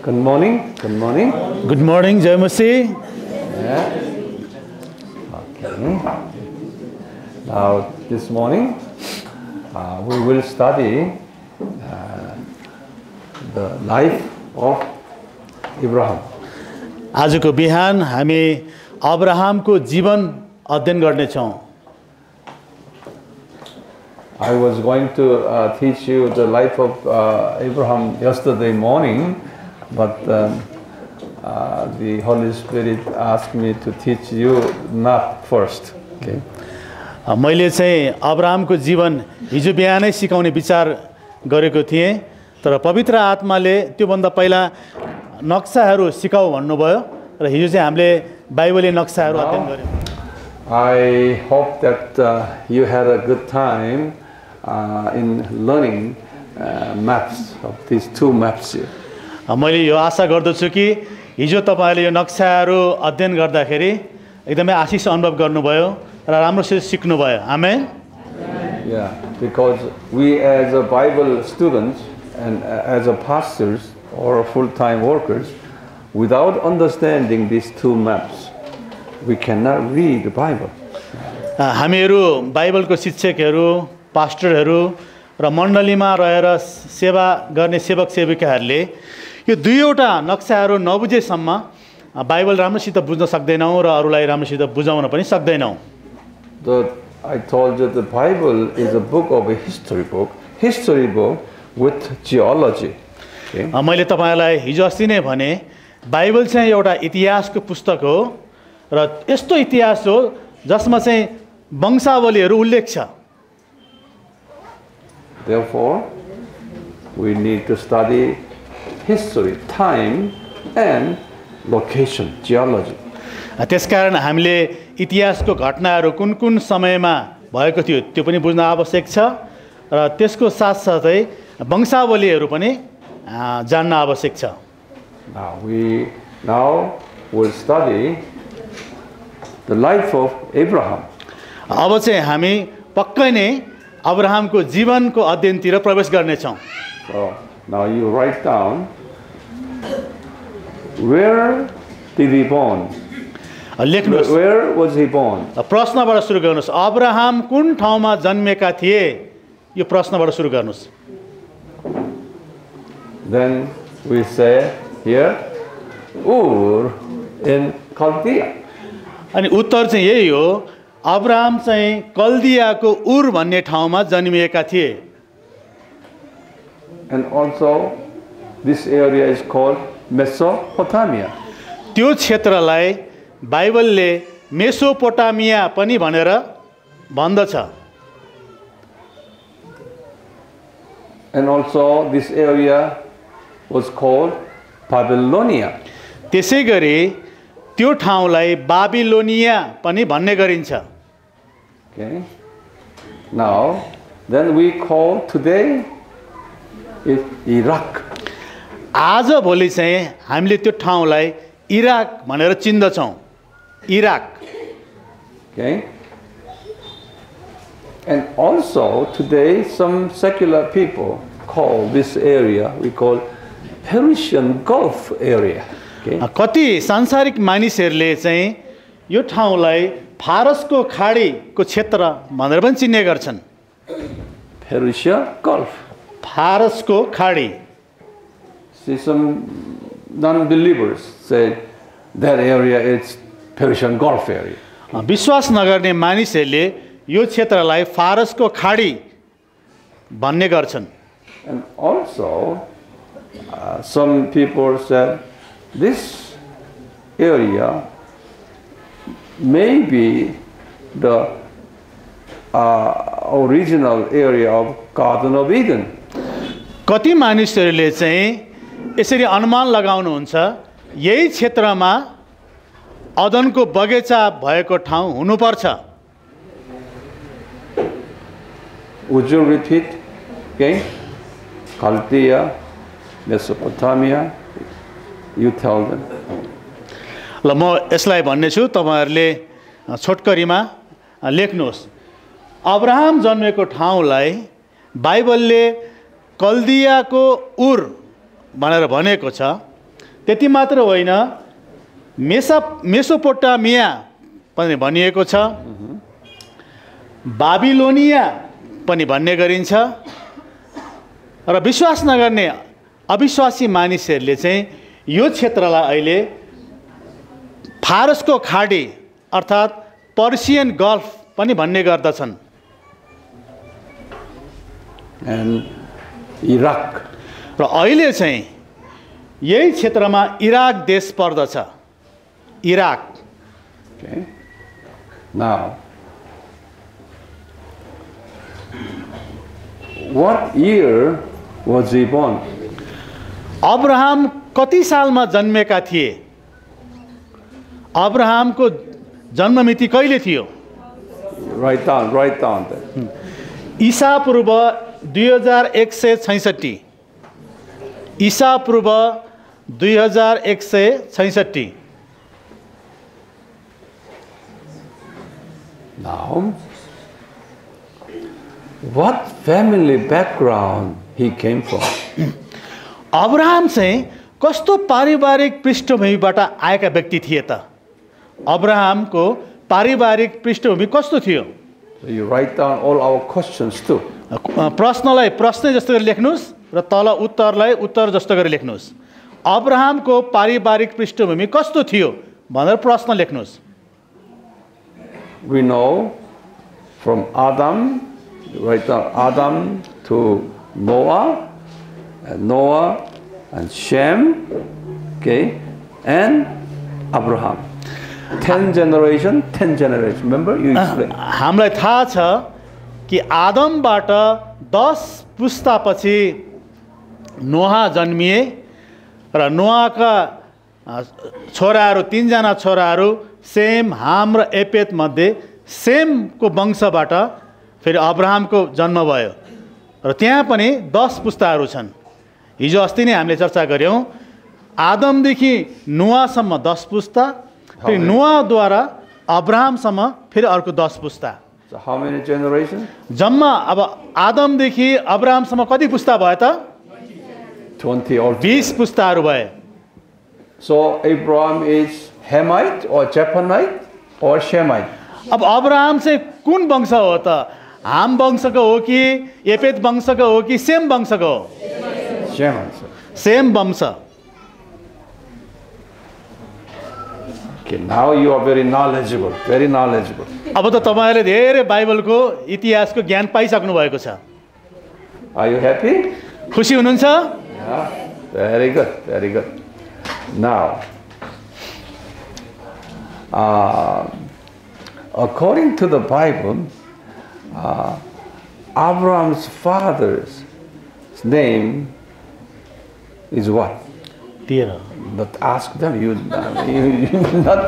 Good morning. Good morning. Good morning, Jai Masi. Yeah. Okay. Now, this morning, we will study the life of Abraham. आजको बिहान हामी अब्राहमको जीवन अध्ययन गर्नेछौँ। I was going to teach you the life of Abraham yesterday morning, but the Holy Spirit asked me to teach you not first. Okay. मैले चाहिँ अब्राहमको जीवन हिजो बिहानै सिकाउने विचार गरेको थिएँ, तर पवित्र आत्माले त्योभन्दा पहिला नक्साहरू सिकाऊ भन्नुभयो र हिजो चाहिँ हामीले बाइबली नक्साहरू अध्ययन गर्यौँ। I hope that you had a good time in learning maps of these two maps here. मैले यो आशा गर्दछु कि हिजो तपाईहरुले यो नक्साहरू अध्ययन गर्दाखेरि एकदमै आशिष अनुभव गर्नुभयो र राम्रोसित सिक्नुभयो। आमेन। Yeah, because we as a Bible students and as a pastors or full-time workers, without understanding these two maps, we cannot read the Bible. हामीहरू बाइबलको शिक्षकहरू, पास्टरहरू र मण्डलीमा रहेर सेवा गर्ने सेवक सेविकाहरूले यो दुईवटा नक्साहरू नबुझेसम्म बाइबल राम्रोसित बुझ्न सक्दैनौँ र अरूलाई राम्रोसित बुझाउन पनि सक्दैनौँ। I told you the Bible is a book of a history book with geology. Okay? मैले तपाईलाई हिजो अस्ति नै भने बाइबल चाहिँ एउटा इतिहासको पुस्तक हो र यस्तो इतिहास हो जसमा चाहिँ वंशावलीहरू उल्लेख छ। Therefore, we need to study history, time and location, geology. त्यसकारण हामीले इतिहासको घटनाहरू कुन कुन समयमा भएको थियो त्यो पनि बुझ्न आवश्यक छ र त्यसको साथसाथै वंशावलीहरू पनि जान्न आवश्यक छ। Now we'll study the life of Abraham. अब चाहिँ हामी पक्कै नै अब्राहमको जीवनको अध्ययनतिर प्रवेश गर्नेछौँ। So now you write down where did he born? लेख्नुहोस्। Where was he born? प्रश्नबाट सुरु गर्नुहोस्। अब्राहम कुन ठाउँमा जन्मेका थिए? यो प्रश्नबाट सुरु गर्नुहोस्। Then we say here Ur in Chaldea. अनि उत्तर चाहिँ यही हो, अब्राहम चाहिँ कल्दियाको उर भन्ने ठाउँमा जन्मिएका थिए। And also this area is called Mesopotamia. त्यो क्षेत्रलाई बाइबलले मेसोपोटामिया पनि भनेर भन्दछ। And also this area was called Babylonia. त्यसै गरी त्यो ठाउँलाई बाबिलोनिया पनि भन्ने गरिन्छ। Okay. Now then we call today is Iraq. आज भोलि चाहिँ हामीले त्यो ठाउँलाई इराक भनेर चिन्दछौँ। Iraq. Okay. And also today some secular people call this area, we call Persian Gulf area. Okay. कति सांसारिक मानिसहरूले चाहिँ यो ठाउँलाई फारसको खाडीको क्षेत्र भनेर पनि चिन्ने गर्छन्। Persia Gulf. फारसको खाडी। See, some non-believers say that area is Persian Gulf area. विश्वास नगर्ने मानिसहरूले यो क्षेत्रलाई फारसको खाडी भन्ने गर्छन्। And also some people said this area may be the original area of Garden of Eden. कति मानिसहरूले चाहिँ यसरी अनुमान लगाउनुहुन्छ यही क्षेत्रमा अदनको बगैँचा भएको ठाउँ हुनुपर्छ। Would you repeat again? Chaldea, Mesopotamia, you tell them. ल म यसलाई भन्ने छु, तपाईहरुले छोटकरीमा लेख्नुहोस्। अब्राहम जन्मेको ठाउँलाई बाइबलले कल्दियाको उर भनेर भनेको छ। त्यति मात्र होइन, मेसोपोटामिया पनि भनिएको छ, बाबिलोनिया पनि भन्ने गरिन्छ। र विश्वास नगर्ने अविश्वासी मानिसहरूले चाहिँ यो क्षेत्रलाई अहिले फारसको खाडी अर्थात् पर्सियन गल्फ पनि भन्ने गर्दछन्। And Iraq. र अहिले चाहिँ यही क्षेत्रमा इराक देश पर्दछ। Iraq. Okay. Now, what year was he born? Abraham कति सालमा जन्मेका थिए? अब्राहमको जन्म मिति कहिले थियो? Write down that. ईसा पूर्व 2166। ईसा पूर्व 2166। Now, what family background he came from? Abraham चाहिँ कस्तो पारिवारिक पृष्ठभूमिबाट आएका व्यक्ति थिए त? अब्राहमको पारिवारिक पृष्ठभूमि कस्तो थियो? So you write down all our questions too. प्रश्नलाई प्रश्न जस्तो गरी लेख्नुस् र तल उत्तरलाई उत्तर जस्तो गरी लेख्नुस्। अब्राहमको पारिवारिक पृष्ठभूमि कस्तो थियो भनेर प्रश्न लेख्नुस्। We know from Adam, write down Adam to Noah, and Shem, okay, and Abraham. 10 generation. Remember, you explained. हामीलाई थाहा छ कि आदमबाट 10 पुस्तापछि नोहा जन्मिए र नोहाका छोराहरू 3 जना छोराहरू सेम, हाम र एपेत मध्ये सेमको वंशबाट फेरि अब्राहमको जन्म भयो र त्यहाँ पनि 10 पुस्ताहरू छन्। हिजो अस्ति नै हामीले चर्चा गर्यौं, आदमदेखि नोहासम्म 10 पुस्ता, फेरि नोहाद्वारा अब्राहमसम्म फेरि अर्को 10 पुस्ता। So how many generations? जम्मा अब आदमदेखि अब्राहमसम्म कति पुस्ता भयो त? 20 or 20 पुस्ताहरू भए। So Abraham is Hamite or Japanite or Shemite? अब अब्राहम चाहिँ कुन वंश हो त? हाम वंशको हो कि एपेत वंशको हो कि सेम वंशको हो? Shemite. सेम वंश। Okay, now you are very knowledgeable. अब त तपाईहरुले धेरै बाइबलको इतिहासको ज्ञान पाइसक्नु भएको छ। Are you happy? खुसी हुनुहुन्छ? Yeah, very good. Now, according to the Bible, Abraham's father's name is what? 13। But ask them, you not.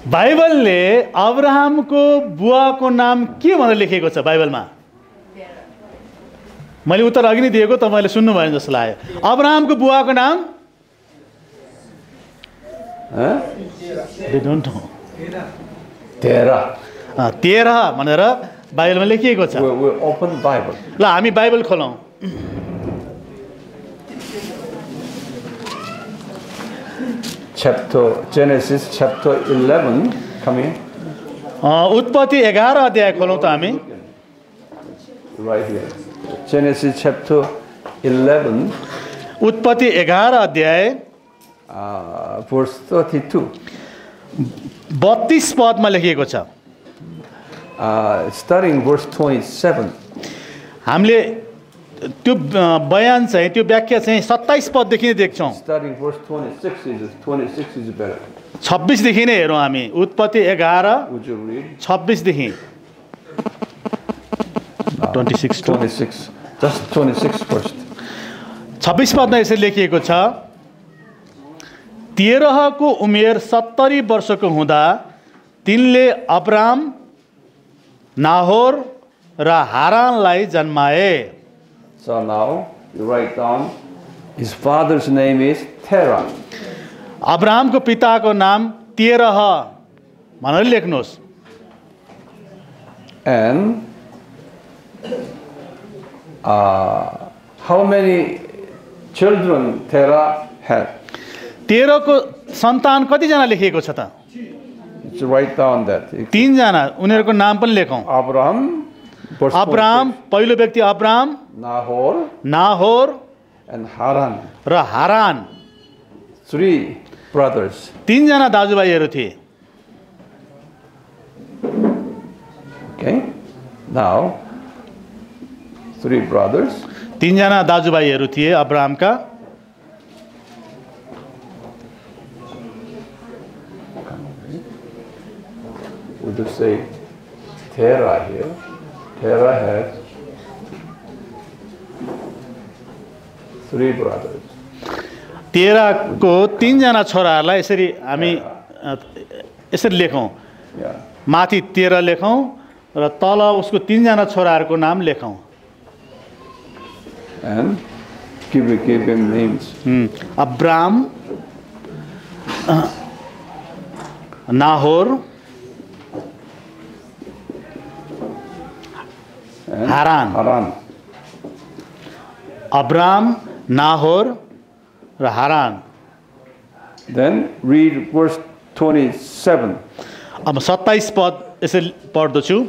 बाइबलले अब्राहमको बुवाको नाम के भनेर लेखेको छ बाइबलमा? मैले उत्तर अघि नै दिएको, तपाईले सुन्नु भएन जस्तो लाग्यो। अब्राहमको बुवाको नाम? They don't know. 13 भनेर बाइबलमा लेखिएको छ। We open Bible. ल हामी Bible खोलौं। Genesis chapter 11. Come here. उत्पत्ति 11 अध्याय खोलौं त हामी। Right here. Genesis chapter 11. उत्पत्ति 11 अध्याय verse 32. 32 पदमा लेखिएको छ। Starting verse 27. हामीले त्यो बयान चाहिँ त्यो व्याख्या चाहिँ 27 पददेखि नै देख्छौं। Starting verse 26 is better. 26 देखि नै हेरौं हामी। उत्पत्ति 11 Would you read? 26 देखि 26. Just 26 first. 26 पदमा यसरी लेखिएको छ, तेरहको उमेर 70 वर्षको हुँदा तिनले अब्राम, नाहोर र हारानलाई जन्माए। So now you write down his father's name is Terah. अब्राहमको पिताको नाम तेरह भनेर लेख्नुहोस्। And how many children Terah had. तेरहको सन्तान कतिजना लेखिएको छ त? Let's write down that. 3 जना, उनीहरूको नाम पनि लेखौँ। अब्राम, पहिलो व्यक्ति अब्राम, नाहोर and Haran. र हारान। 3 brothers. 3 जना दाजुभाइहरू थिए। Okay. Now 3 brothers. 3 जना दाजुभाइहरू थिए अब्रामका। Would you say Terah here? Terah had 3 brothers. तेराको 3 जना छोराहरूलाई यसरी हामी यसरी लेखौँ। माथि 13 लेखौँ र तल उसको 3 जना छोराहरूको नाम लेखौँ। And give him names. Abram, Nahor, Haran. Abram, Nahor र हारान। Then read verse 27. अब 27 पद यसरी पढ्दछु।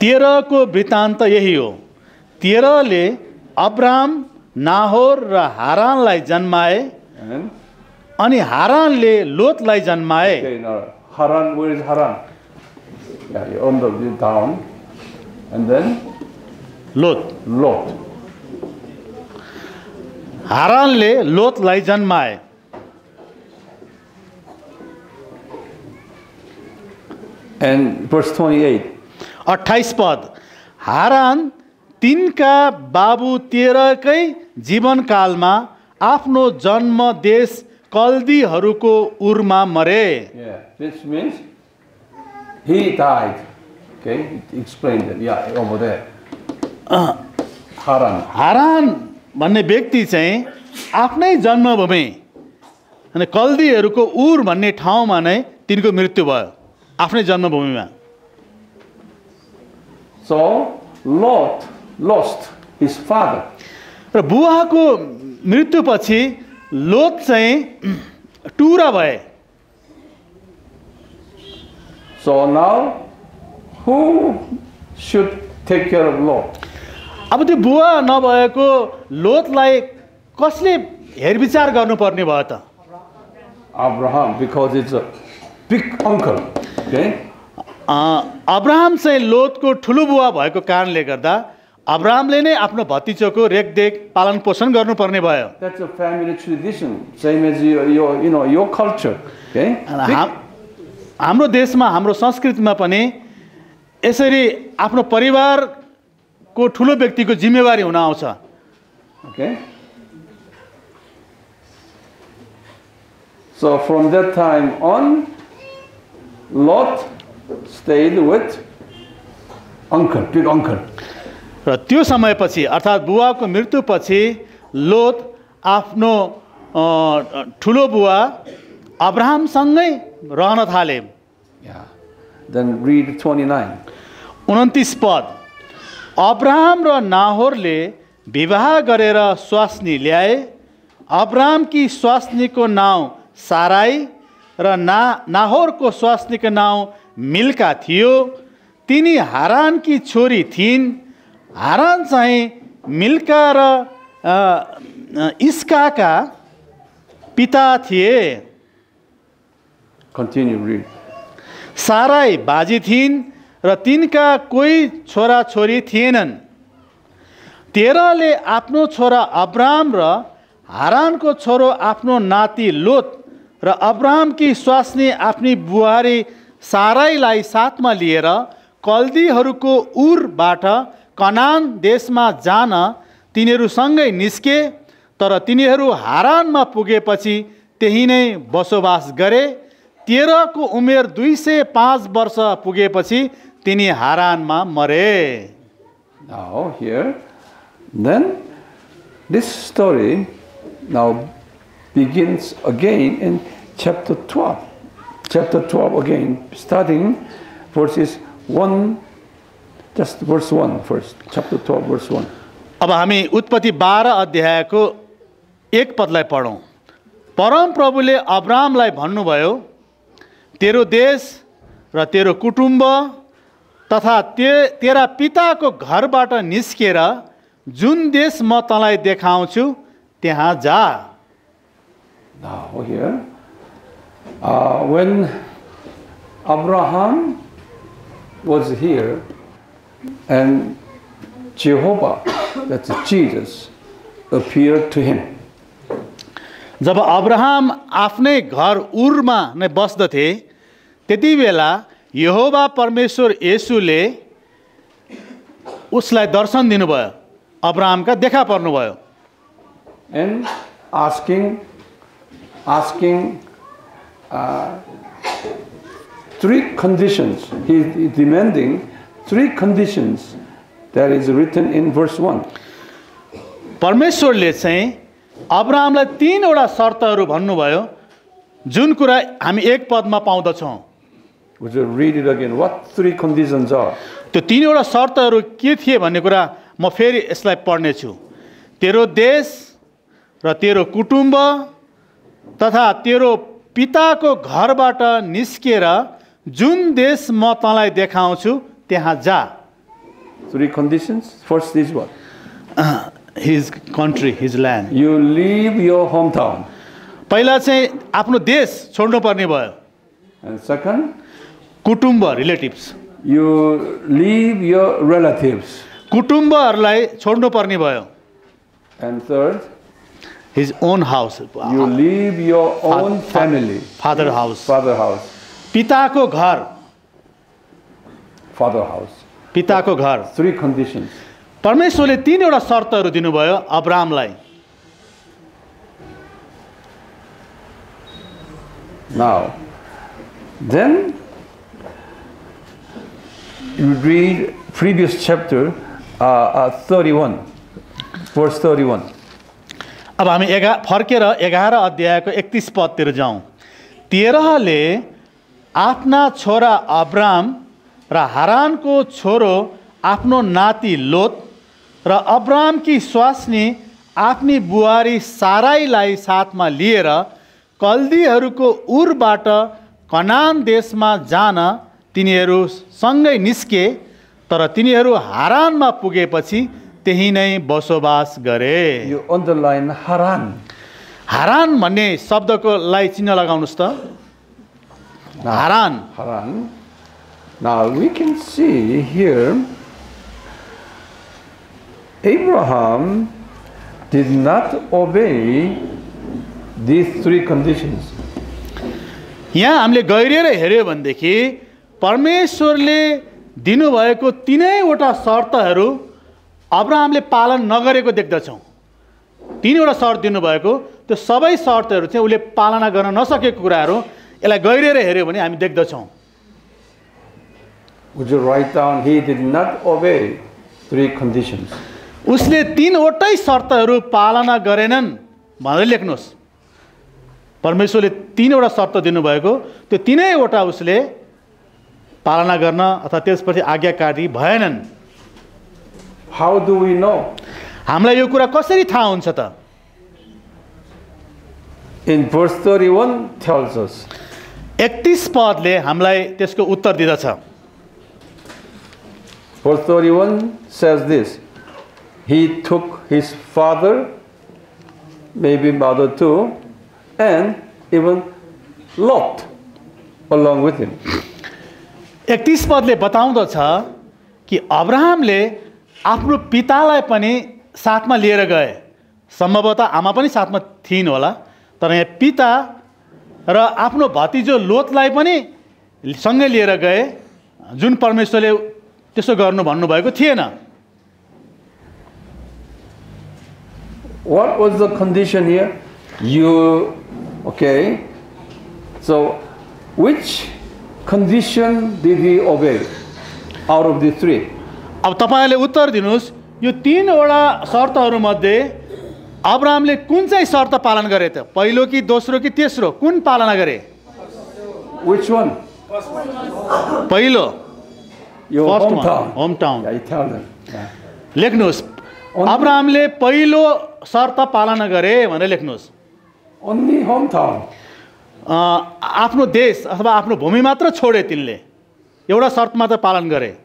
13 को वृत्तान्त यही हो। 13 ले अब्राम, नाहोर र हारानलाई जन्माए अनि हारानले लोतलाई जन्माए। Okay, now Haran, where is Haran? Yeah, you on the down. And then Lot. हारानले लोतलाई जन्माए। And verse 28. 28 पद, हारान तिनका बाबु 13 कै जीवनकालमा आफ्नो जन्म देश कल्दीहरूको उरमा मरे। Yeah, this means he died. Okay, explain that. Yeah, over there. हारान भन्ने व्यक्ति चाहिँ आफ्नै जन्मभूमि अनि कल्दीहरूको उर भन्ने ठाउँमा नै तिनको मृत्यु भयो, आफ्नै जन्मभूमिमा। So Lot lost his father. र बुवाको मृत्युपछि लोत चाहिँ टुरा भए। So now who should take care of Lot? अब त्यो बुवा नभएको लोतलाई कसले हेरविचार गर्नुपर्ने भयो त? Abraham, because it's a big uncle. Okay? Abraham चाहिँ लोतको ठुलो बुवा भएको कारणले गर्दा अब्राहमले नै आफ्नो भतिजोको रेखदेख पालन पोषण गर्नुपर्ने भयो। That's a family tradition, same as your culture. Okay? हाम्रो देशमा, हाम्रो संस्कृतिमा पनि यसरी आफ्नो परिवारको ठुलो व्यक्तिको जिम्मेवारी हुन आउँछ। Okay? So from that time on, Lot stayed with uncle, big uncle. र त्यो समयपछि अर्थात् बुवाको मृत्युपछि लोत आफ्नो ठुलो बुवा अब्राहमसँगै रहन थाले। Yeah. Then read 29. 29 पद, अब्राहम र नाहोरले विवाह गरेर स्वास्नी ल्याए। अब्राहमकी स्वास्नीको नाउँ साराई र नाहोरको स्वास्नीको नाउँ मिल्का थियो। तिनी हारानकी छोरी थिइन्। हारान चाहिँ मिल्का र इस्काका पिता थिए। Continue, read. साराई बाजी थिइन् र तिनका कोही छोरा छोरी थिएनन्। 13 ले आफ्नो छोरा अब्राम र हारानको छोरो आफ्नो नाति लोत र अब्राहमकी स्वास्नी आफ्नी बुहारी साराईलाई साथमा लिएर कल्दीहरूको उरबाट कनान देशमा जान तिनीहरूसँगै निस्के। तर तिनीहरू हारानमा पुगेपछि त्यही नै बसोबास गरे। 13 को उमेर 205 वर्ष पुगेपछि तिनी हारानमा मरे। Now here, then this story now begins again in chapter 12. Chapter 12 again, starting verses 1, just verse 1 first. Chapter 12, verse 1. अब हामी उत्पत्ति 12 अध्यायको 1 पदलाई पढौँ। परम प्रभुले अब्राहमलाई भन्नुभयो, तेरो देश र तेरो कुटुम्ब तथा तेरा पिताको घरबाट निस्केर जुन देश म तँलाई देखाउँछु त्यहाँ जा। Now here, when Abraham was here and Jehovah, that's Jesus, appeared to him. जब अब्राहम आफ्नै घर उरमा नै बस्दथे त्यति बेला यहोवा परमेश्वर येशूले उसलाई दर्शन दिनुभयो, अब्राहमका देखा पर्नुभयो। And asking 3 conditions. He is demanding 3 conditions that is written in verse 1. परमेश्वरले चाहिँ अब्राहमलाई 3 वटा शर्तहरू भन्नुभयो, जुन कुरा हामी 1 पदमा पाउँदछौँ। Would you read it again? What 3 conditions are? त्यो 3 वटा शर्तहरू के थिए भन्ने कुरा म फेरि यसलाई पढ्ने छु। तेरो देश र तेरो कुटुम्ब तथा तेरो पिताको घरबाट निस्केर जुन देश म तँलाई देखाउँछु त्यहाँ जा। 3 conditions. First is what? His country, his land. You leave your hometown. पहिला चाहिँ आफ्नो देश छोड्नु पर्ने भयो। And second, कुटुम्ब, relatives, you leave your relatives. कुटुम्बहरूलाई छोड्नु पर्ने भयो। And third, his own house, you leave your own family. father house, Father house. पिताको घर, Father house. पिताको घर। 3 conditions. परमेश्वरले 3 वटा शर्तहरू दिनुभयो अब्राहमलाई। Now, then you read previous chapter 31, verse 31. अब हामी फर्केर 11 अध्यायको 31 पदतिर जाउँ। तेरहले आफ्ना छोरा अब्राम र हारानको छोरो आफ्नो नाति लोत र अब्रामकी स्वास्नी आफ्नी बुहारी साराईलाई साथमा लिएर कल्दीहरूको उरबाट कनान देशमा जान तिनीहरू सँगै निस्के, तर तिनीहरू हारानमा पुगेपछि त्यही नै बसोबास गरे। You underline Haran. हारान भन्ने शब्दको लाई चिन्ह लगाउनुस् त। हारान। Haran. Now we can see here Abraham did not obey these 3 conditions. यहाँ हामीले गहिरिएर हेर्यो भनेदेखि परमेश्वरले दिनुभएको 3 वटा शर्तहरू अब्राहमले पालन नगरेको देख्दछौँ। 3 वटा शर्त दिनुभएको, त्यो सबै शर्तहरू चाहिँ उसले पालना गर्न नसकेको कुराहरू यसलाई गहिरिएर हेर्यो भने हामी देख्दछौँ। Would you write down? He did not obey 3 conditions. उसले 3 वटै शर्तहरू पालना गरेनन् भनेर लेख्नुहोस्। परमेश्वरले 3 वटा शर्त दिनुभएको, त्यो 3 वटा उसले पालना गर्न अथवा त्यसपछि आज्ञाकारी भएनन्। How do we know? हामीलाई यो कुरा कसरी थाहा हुन्छ त? In verse 31 tells us. 31 पदले हामीलाई त्यसको उत्तर दिदछ। Verse 31 says this. He took his father, maybe mother too, and even Lot along with him. 31 पदले बताउँदछ कि अब्राहमले आफ्नो पितालाई पनि साथमा लिएर गए। सम्भवतः आमा पनि साथमा थिइन् होला, तर यहाँ पिता र आफ्नो भतिजो लोतलाई पनि सँगै लिएर गए, जुन परमेश्वरले त्यसो गर्नु भन्नुभएको थिएन। What was the condition here? Okay. So, which condition did he obey out of the 3? अब तपाईले उत्तर दिनुस्, यो 3 वटा शर्तहरू मध्ये अब्राहमले कुन चाहिँ शर्त पालन गरे त? पहिलो कि दोस्रो कि तेस्रो? कुन पालना गरे? Which one? पहिलो। Your First hometown. Hometown. Yeah, you tell them. Yeah. लेख्नुस्, अब्राहमले पहिलो शर्त पालना गरे भनेर लेख्नुहोस्। Only hometown. आफ्नो देश अथवा आफ्नो भूमि मात्र छोडे तिनले, एउटा शर्त मात्र पालन गरे।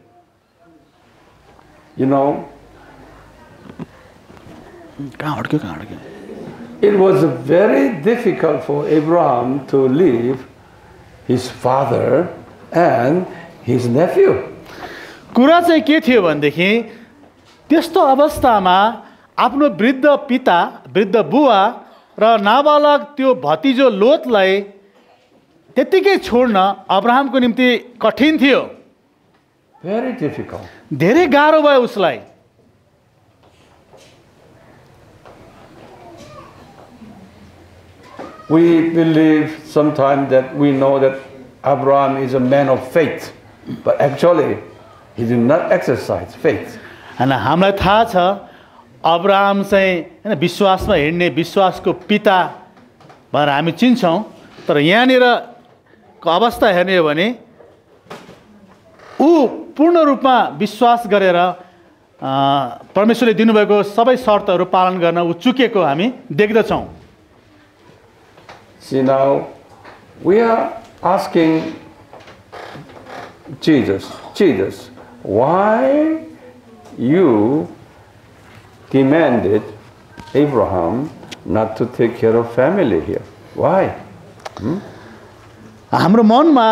You know, कहाँ अड्क्यो? it was very difficult for Abraham to leave his father and his nephew. कुरा चाहिँ के थियो भनेदेखि त्यस्तो अवस्थामा आफ्नो वृद्ध पिता, वृद्ध बुवा र नाबालक त्यो भतिजो लोतलाई त्यतिकै छोड्न अब्राहमको निम्ति कठिन थियो। Very difficult. धेरै गाह्रो भयो उसलाई। We believe sometimes that we know that Abraham is a man of faith, but actually he did not exercise faith. हैन, हामीलाई थाहा छ अब्राहम चाहिँ हैन विश्वासमा हिँड्ने, विश्वासको पिता भनेर हामी चिन्छौँ, तर यहाँनिरको अवस्था हेर्ने हो भने ऊ पूर्ण रूपमा विश्वास गरेर परमेश्वरले दिनुभएको सबै शर्तहरू पालन गर्न ऊ चुकेको हामी देख्दछौँ। See, now we are asking Jesus, why you demanded Abraham not to take care of family here? Why? हाम्रो मनमा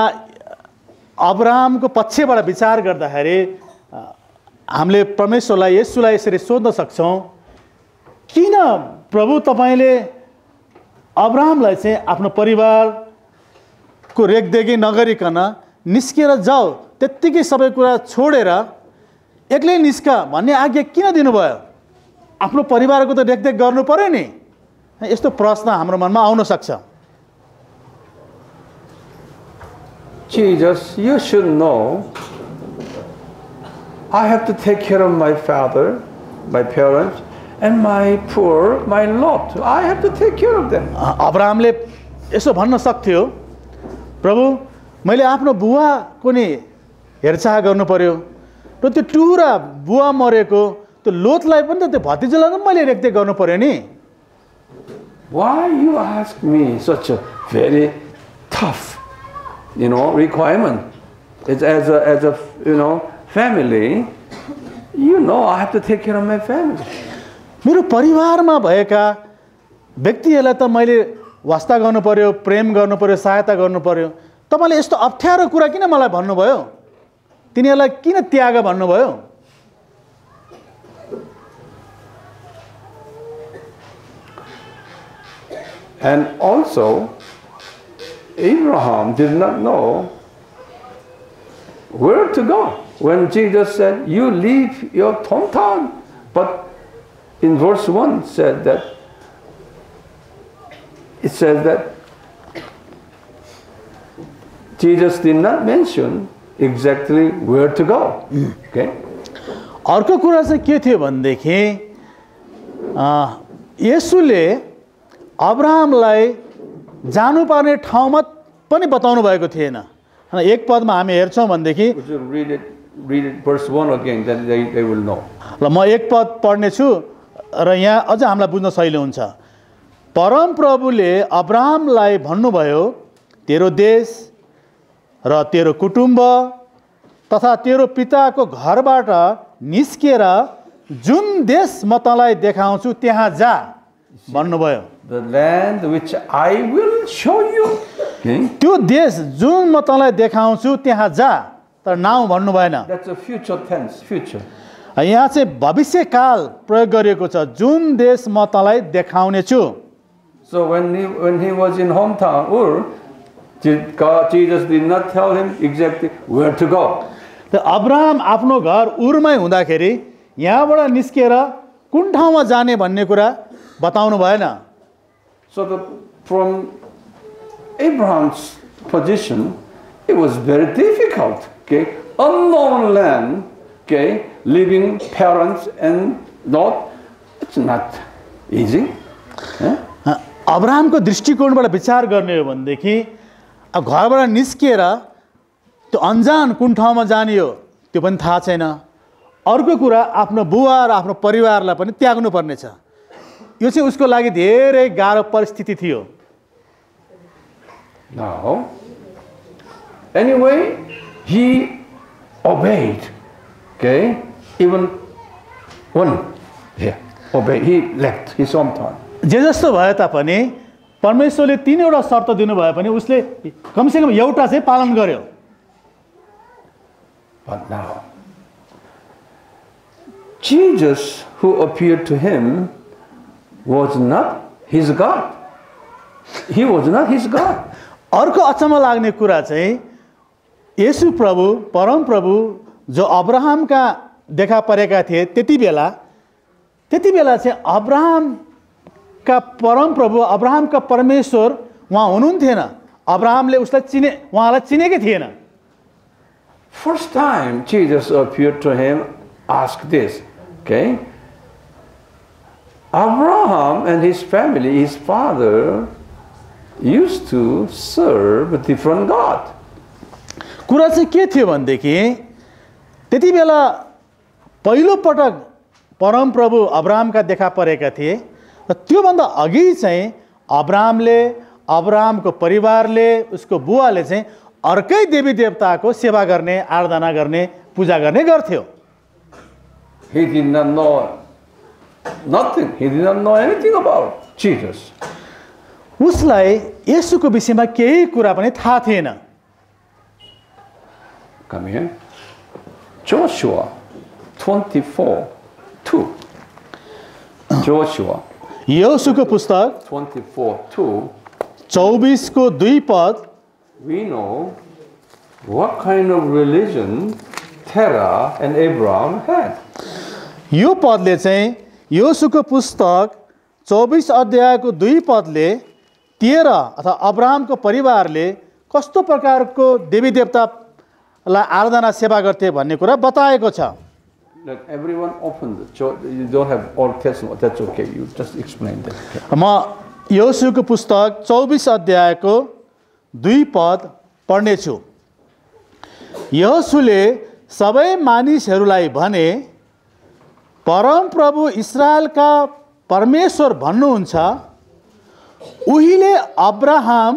अब्राहमको पक्षबाट विचार गर्दाखेरि हामीले परमेश्वरलाई, येशूलाई यसरी सोध्न सक्छौँ, किन प्रभु तपाईले अब्राहमलाई चाहिँ आफ्नो परिवारको रेखदेखि नगरिकन निस्केर जाऊ, त्यत्तिकै सबै कुरा छोडेर एक्लै निस्का भन्ने आज्ञा किन दिनुभयो? आफ्नो परिवारको त रेखदेख गर्नु पर्यो नि। यस्तो प्रश्न हाम्रो मनमा आउन सक्छ। Jesus, you should know I have to take care of my father, my parents, and my poor, my lot. I have to take care of them. अब्राहमले यसो भन्न सक्थ्यो, प्रभु मैले आफ्नो बुवाको नि हेरचाह गर्नु पर्यो र त्यो टुरा बुवा मरेको त्यो लोतलाई पनि त त्यो भतिजोलाई पनि मैले रेखदेख गर्नु पर्यो नि। Why you ask me such a very tough, requirement? It's as a family, I have to take care of my family. मेरो परिवारमा भएका व्यक्तिहरूलाई त मैले वास्ता गर्नु पर्यो, प्रेम गर्नु पर्यो, सहायता गर्नु पर्यो। तपाईले यस्तो अप्ठ्यारो कुरा किन मलाई भन्नुभयो? तिनीहरूलाई किन त्याग भन्नुभयो? And also, Abraham did not know where to go. When Jesus said, you leave your hometown, but in verse 1 it says that Jesus did not mention exactly where to go. Okay? अर्को कुरा चाहिँ के थियो भनेदेखि येशूले अब्राहमलाई जानुपर्ने ठाउँमा पनि बताउनु भएको थिएन। एक पदमा हामी हेर्छौँ भनेदेखि read it verse 1 again, that they will know. ल म एक पद पढ्ने छु र यहाँ अझ हामीलाई बुझ्न सजिलो हुन्छ। परम प्रभुले अब्राहमलाई भन्नुभयो, तेरो देश र तेरो कुटुम्ब तथा तेरो पिताको घरबाट निस्केर जुन देश म तँलाई देखाउँछु त्यहाँ जा भन्नुभयो। The land which I will show you. Okay? त्यो देश जुन म तँलाई देखाउँछु त्यहाँ जा, तर नाउँ भन्नु भएन। That's a future tense, future. यहाँ चाहिँ भविष्यकाल प्रयोग गरिएको छ, जुन देश म तँलाई देखाउने छु। So when he was in hometown Ur, Jesus did not tell him exactly where to go. त अब्राहम आफ्नो घर उरमा हुँदाखेरि यहाँबाट निस्केर कुन ठाउँमा जाने भन्ने कुरा बताउनु भएन। So from Abraham's position, it was very difficult. Okay, unknown land. Okay, living parents and not, it's not easy. अब्राहमको दृष्टिकोणबाट विचार गर्ने हो भनेदेखि अब घरबाट निस्केर त्यो अन्जान कुन ठाउँमा जाने हो त्यो पनि थाहा छैन, अर्को कुरा आफ्नो बुवा र आफ्नो परिवारलाई पनि त्याग्नु पर्नेछ। यो चाहिँ उसको लागि धेरै गाह्रो परिस्थिति थियो। Now, anyway, he obeyed. Okay, even one, obeyed. He left his hometown. जे जस्तो भए तापनि परमेश्वरले तीनवटा शर्त दिनुभए पनि उसले कमसेकम एउटा चाहिँ पालन गर्यो। But now, Jesus, who appeared to him, was not his God. He was not his God. अर्को अचम्म लाग्ने कुरा चाहिँ येशू प्रभु, परम प्रभु जो अब्राहमका देखा परेका थिए त्यति बेला चाहिँ अब्राहमका परम प्रभु, अब्राहमका परमेश्वर उहाँ हुनुहुन्थेन। अब्राहमले उहाँलाई चिनेकै थिएन। First time Jesus appeared to him, asked this, okay? Abraham and his family, his father, used to serve a different God. कुरा चाहिँ के थियो भनेदेखि त्यति बेला पहिलो पटक परम प्रभु अब्राहमका देखा परेका थिए र त्योभन्दा अघि चाहिँ अब्राहमले, अब्राहमको परिवारले, उसको बुवाले चाहिँ अर्कै देवी देवताको सेवा गर्ने, आराधना गर्ने, पूजा गर्ने गर्थ्यो। He did not know nothing. He did not know anything about Jesus. उसलाई येशूको विषयमा केही कुरा पनि थाहा थिएन। Come here. Joshua 24:2. Joshua योशूको पुस्तक 24:2. 24 को 2 पद। We know what kind of religion Terah and Abraham had. यो पदले चाहिँ योशूको पुस्तक 24 अध्यायको 2 पदले तेरा अथवा अब्राहमको परिवारले कस्तो प्रकारको देवी देवतालाई आराधना सेवा गर्थे भन्ने कुरा बताएको छ। Let everyone open the you don't have Old Testament, that's okay. You just explain that. Okay. म योशूको पुस्तक 24 अध्यायको 2 पद पढ्ने छु। योशूले सबै मानिसहरूलाई भने, परम प्रभु इस्राएलका परमेश्वर भन्नुहुन्छ, उहिले अब्राहम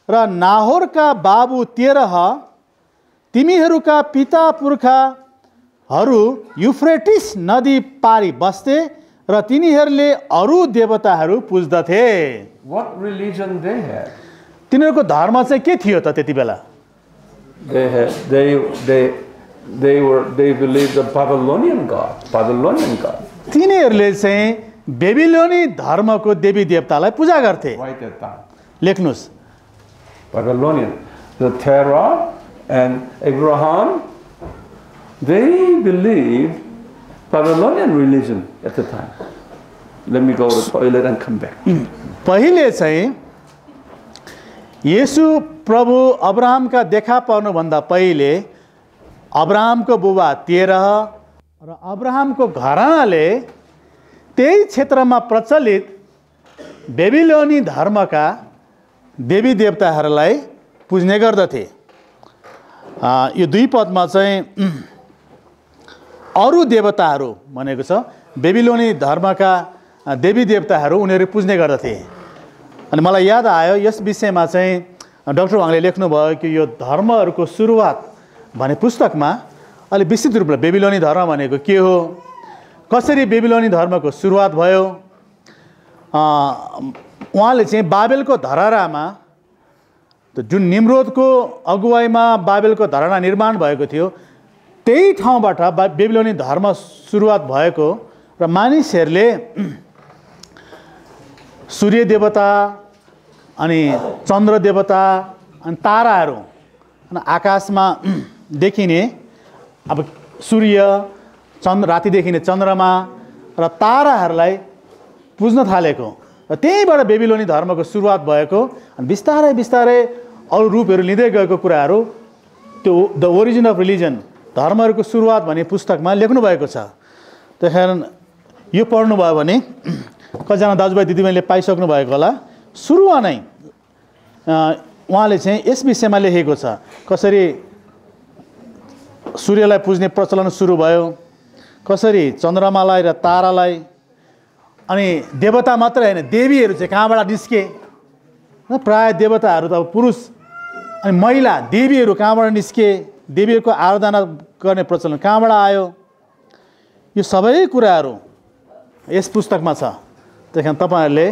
र नाहोरका बाबु तेरह तिमीहरूका पिता पुर्खाहरू युफ्रेटिस नदी पारी बस्थे र तिनीहरूले अरू देवताहरू पुज्दथे। What religion they had? तिनीहरूको धर्म चाहिँ के थियो त त्यति बेला? They believed the Babylonian God. तिनीहरूले चाहिँ बेबिलोनी धर्मको देवी देवतालाई पूजा गर्थे। Write that down. लेख्नुस्। Babylonian. The Terah and Abraham, they believed Babylonian religion at the time. Let me go to the toilet and come back. पहिले चाहिँ येशू प्रभु अब्राहमका देखा पर्नुभन्दा पहिले अब्राहमको बुबा तेरह र अब्राहमको घरानाले त्यही क्षेत्रमा प्रचलित बेबिलोनी धर्मका देवी देवताहरूलाई पुज्ने गर्दथे। यो 2 पदमा चाहिँ अरू देवताहरू भनेको छ। बेबिलोनी धर्मका देवी देवताहरू उनीहरू पुज्ने गर्दथे। अनि मलाई याद आयो यस विषयमा चाहिँ डाक्टर वाङले लेख्नुभयो कि यो धर्महरूको सुरुवात भन्ने पुस्तकमा अलि विस्तृत रूपमा बेबिलोनी धर्म भनेको के हो, कसरी बेबिलोनी धर्मको सुरुवात भयो, उहाँले चाहिँ बाबेलको धरहरामा जुन निम्रोदको अगुवाईमा बाबेलको धरहरा निर्माण भएको थियो त्यही ठाउँबाट बेबिलोनी धर्म सुरुवात भएको र मानिसहरूले सूर्य देवता अनि चन्द्र देवता अनि ताराहरू अनि आकाशमा देखिने अब सूर्य चन्द्र राति देखिने चन्द्रमा र ताराहरूलाई पुज्न थालेको र त्यहीबाट बेबिलोनी धर्मको सुरुवात भएको अनि बिस्तारै बिस्तारै अरू रूपहरू लिँदै गएको कुराहरू त्यो द ओरिजिन अफ रिलिजन धर्महरूको सुरुवात भन्ने पुस्तकमा लेख्नु भएको छ। त्यही कारण यो पढ्नुभयो भने कतिजना दाजुभाइ दिदीबहिनीले पाइसक्नु भएको होला। सुरुमा नै उहाँले चाहिँ यस विषयमा लेखेको छ कसरी सूर्यलाई पुज्ने प्रचलन सुरु भयो कसरी चन्द्रमालाई र तारालाई अनि देवता मात्रै हैन देवीहरू चाहिँ कहाँबाट निस्के प्राय देवताहरू त पुरुष अनि महिला देवीहरू कहाँबाट निस्के देवीहरूको आराधना गर्ने प्रचलन कहाँबाट आयो यो सबै कुराहरू यस पुस्तकमा छ त्यही कारण तपाईहरुले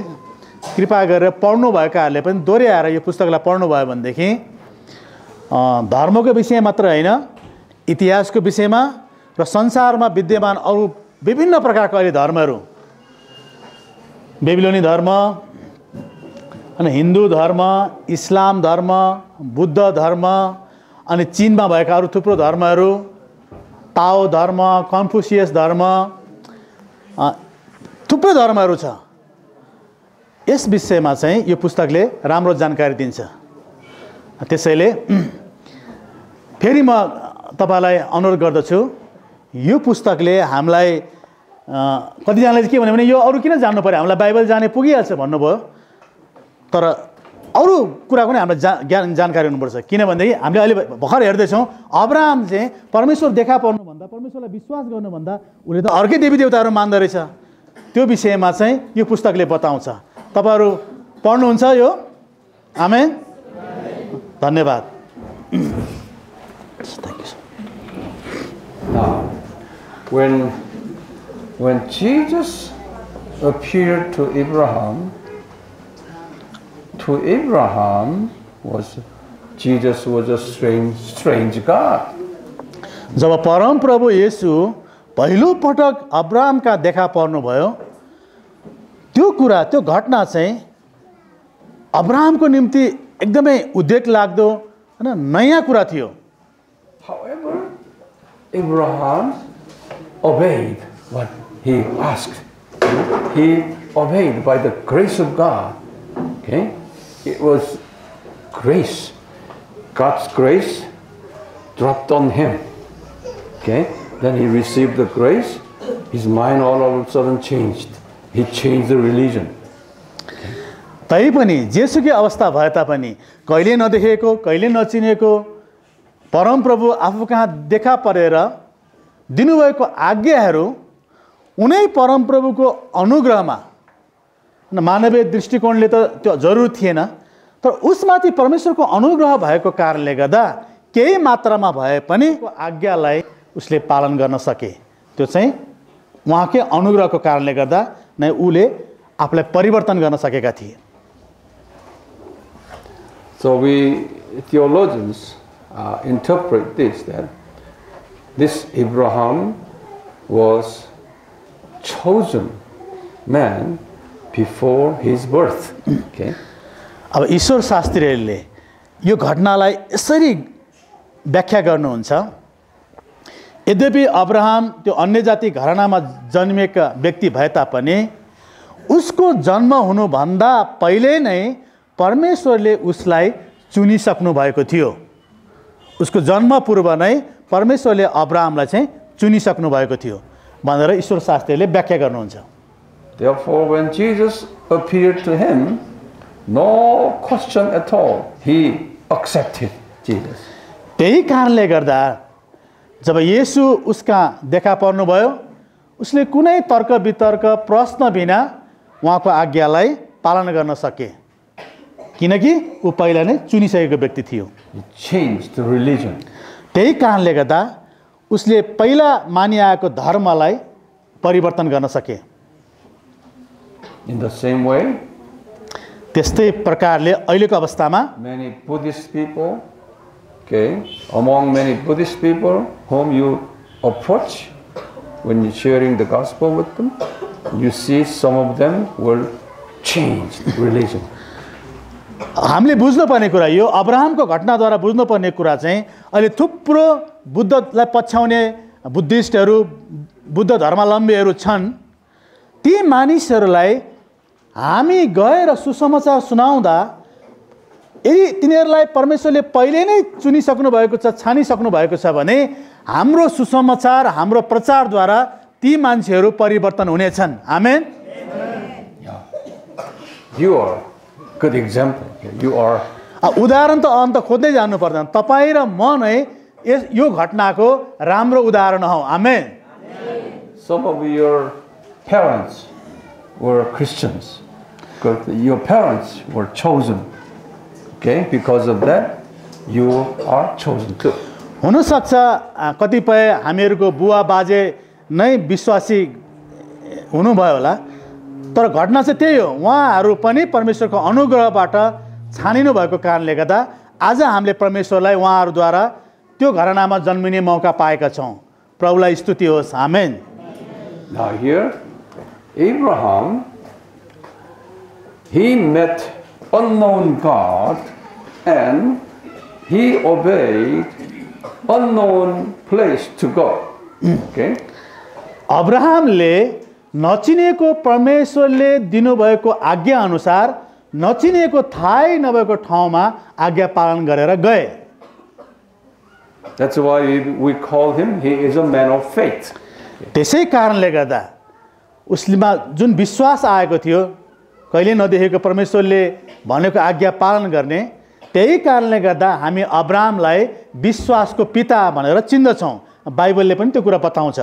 कृपा गरेर पढ्नु भएकाहरूले पनि दोहोर्याएर यो पुस्तकलाई पढ्नु भयो भनेदेखि धर्मको विषय मात्र हैन इतिहासको विषयमा र संसारमा विद्यमान अरु विभिन्न प्रकारका अहिले धर्महरू बेबिलोनी धर्म अनि हिन्दू धर्म इस्लाम धर्म बुद्ध धर्म अनि चीनमा भएका अरु थुप्रो धर्महरू ताओ धर्म कन्फ्युसियस धर्म थुप्रै धर्महरू छ यस विषयमा चाहिँ यो पुस्तकले राम्रो जानकारी दिन्छ त्यसैले फेरि म तपाईलाई अनुरोध गर्दछु यो पुस्तकले हामीलाई कतिजनाले के भन्यो भने यो अरु किन जान्नु पर्यो हामीलाई बाइबल जाने पुगिहाल्छ भन्नुभयो तर अरु कुराको नि हामीलाई जानकारी हुनुपर्छ किनभनेदेखि हामीले अहिले भर्खर हेर्दैछौँ अब्राहम चाहिँ परमेश्वर देखा पर्नु भन्दा परमेश्वरलाई विश्वास गर्नु भन्दा उले त अर्कै देवी देवताहरू मान्दो रहेछ त्यो विषयमा चाहिँ यो पुस्तकले बताउँछ तपाईहरु पढ्नुहुन्छ यो आमेन धन्यवाद When Jesus appeared to Abraham Jesus was a strange God. जब परम प्रभु येशू पहिलो पटक अब्राहमका देखा पर्नु भयो त्यो कुरा त्यो घटना चाहिँ अब्राहमको निम्ति एकदमै उद्वेग लाग्दो हैन नयाँ कुरा थियो However, Abraham obeyed what he asked. He obeyed by the grace of God. Okay? It was grace. God's grace dropped on him. Okay? Then he received the grace. His mind all of a sudden changed. He changed the religion. तैपनि जेसुकै अवस्था भए तापनि कहिले नदेखेको कहिले नचिनेको परम प्रभु आफू कहाँ देखा परेर दिनुभएको आज्ञाहरू उनै परम प्रभुको अनुग्रहमा मानवीय दृष्टिकोणले त त्यो जरुर थिएन तर उसमाथि परमेश्वरको अनुग्रह भएको कारणले गर्दा केही मात्रामा भए पनि आज्ञालाई उसले पालन गर्न सके त्यो चाहिँ उहाँकै अनुग्रहको कारणले गर्दा नै उले आफूलाई परिवर्तन गर्न सकेका थिए So we theologians interpret this that this Abraham was chosen man before his birth. Okay. अब ईश्वर शास्त्रीहरूले यो घटनालाई यसरी व्याख्या गर्नुहुन्छ यद्यपि अब्राहम त्यो अन्य जाति घरानामा जन्मिएका व्यक्ति भए तापनि उसको जन्म हुनुभन्दा पहिले नै परमेश्वरले उसलाई चुनिसक्नु भएको थियो उसको जन्म पूर्व नै परमेश्वरले अब्राहमलाई चाहिँ चुनिसक्नु भएको थियो भनेर ईश्वर शास्त्रीले व्याख्या गर्नुहुन्छ Therefore when Jesus appeared to him no question at all he accepted Jesus त्यही कारणले गर्दा जब येशू उसका देखा पर्नुभयो उसले कुनै तर्क वितर्क प्रश्न बिना उहाँको आज्ञालाई पालन गर्न सके किनकि ऊ पहिला नै चुनिसकेको व्यक्ति थियो He changed the religion. त्यही कारणले गर्दा उसले पहिला मानिआएको धर्मलाई परिवर्तन गर्न सके In the same way त्यस्तै प्रकारले अहिलेको अवस्थामा many Buddhist people, okay, among many Buddhist people whom you approach when you're sharing the gospel with them, you see some of them will change religion. हामीले बुझ्नुपर्ने कुरा यो अब्राहमको घटनाद्वारा बुझ्नुपर्ने कुरा चाहिँ अहिले थुप्रो बुद्धलाई पछ्याउने बुद्धिस्टहरू बुद्ध धर्मावलम्बीहरू छन् ती मानिसहरूलाई हामी गएर सुसमाचार सुनाउँदा यदि तिनीहरूलाई परमेश्वरले पहिले नै चुनिसक्नु भएको छ छानिसक्नु भएको छ भने हाम्रो सुसमाचार हाम्रो प्रचारद्वारा ती मान्छेहरू परिवर्तन हुनेछन् आमेन You are good example. You are उदाहरण त अन्त खोज्दै जानु पर्दैन तपाईँ र म नै यो घटनाको राम्रो उदाहरण हौ आमेन some of your parents were Christians. Because your parents were chosen. Okay? Because of that, you are chosen too. हुनसक्छ कतिपय हामीहरूको बुवा बाजे नै विश्वासी हुनुभयो होला, तर घटना चाहिँ त्यही हो, उहाँहरू पनि परमेश्वरको अनुग्रहबाट छानिनु भएको कारणले गर्दा आज हामीले परमेश्वरलाई उहाँहरूद्वारा त्यो घरानामा जन्मिने मौका पाएका छौँ। प्रभुलाई स्तुति होस्। आमेन। Now here, Abraham, he met unknown God and he obeyed unknown place to go. Okay? अब्राहमले नचिनेको परमेश्वरले दिनुभएको आज्ञा अनुसार नचिनेको थाहै नभएको ठाउँमा आज्ञा पालन गरेर गए। That's why we call him, he is a man of faith. त्यसै कारणले गर्दा उसमा जुन विश्वास आएको थियो, कहिले नदेखेको परमेश्वरले भनेको आज्ञा पालन गर्ने, त्यही कारणले गर्दा हामी अब्राहमलाई विश्वासको पिता भनेर चिन्दछौँ। बाइबलले पनि त्यो कुरा बताउँछ।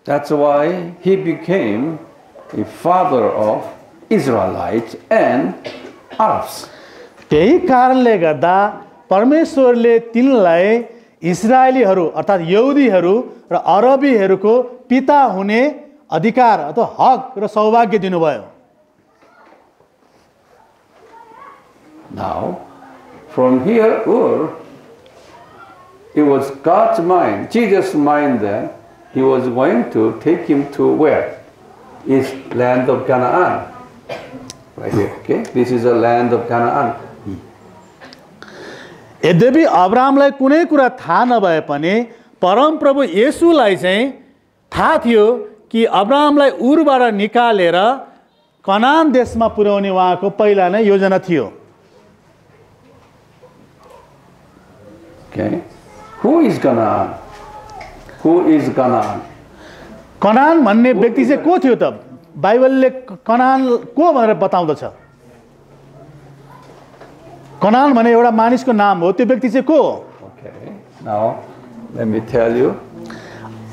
That's why he became a father of Israelites and Arabs. त्यही कारणले गर्दा परमेश्वरले तिनलाई इस्राएलीहरू अर्थात् यहुदीहरू र अरबीहरूको पिता हुने अधिकार अथवा हक र सौभाग्य दिनुभयो। Now, from here, it was God's mind, Jesus' mind that he was going to take him to where? Is land of Canaan. Right here, okay? This is a land of Canaan. यद्यपि अब्राहमलाई कुनै कुरा थाहा नभए पनि परमप्रभु येशूलाई चाहिँ थाहा थियो कि अब्राहमलाई उरबाट निकालेर कनान देशमा पुर्याउने उहाँको पहिला नै योजना थियो। Okay? Who is Canaan? Who is Canaan? Canaan भन्ने व्यक्ति चाहिँ को थियो त? बाइबलले कनान को भनेर बताउँदछ। कनान भने एउटा मानिसको नाम हो, त्यो व्यक्ति चाहिँ को हो? Okay. Now, let me tell you.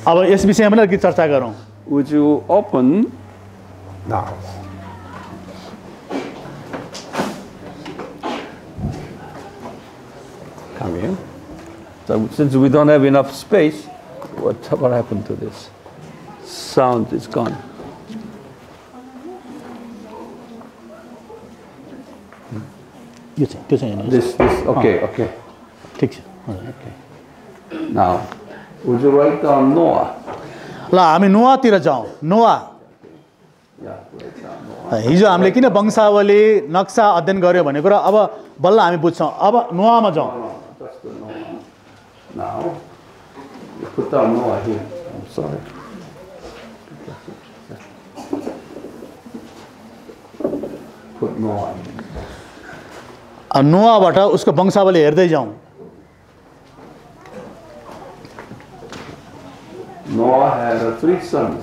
अब यस विषयमा पनि अलिकति चर्चा गरौँ। Would you open now? Come here. So since we don't have enough space, what happened to this? Sound is gone. This, okay. ठीक छ। Okay. Now, would you write down Noah? ल हामी नोआतिर जाउँ। नोआ Yeah, write down Noah. हिजो हामीले किन वंशावली नक्सा अध्ययन गर्यो भन्ने कुरा अब बल्ल हामी बुझ्छौँ। अब नोआमा जाउँ। That's the Noah. Now, you put down Noah here. I'm sorry. Put Noah. नोआबाट उसको वंशावली हेर्दै जाउँ। Noah had 3 sons.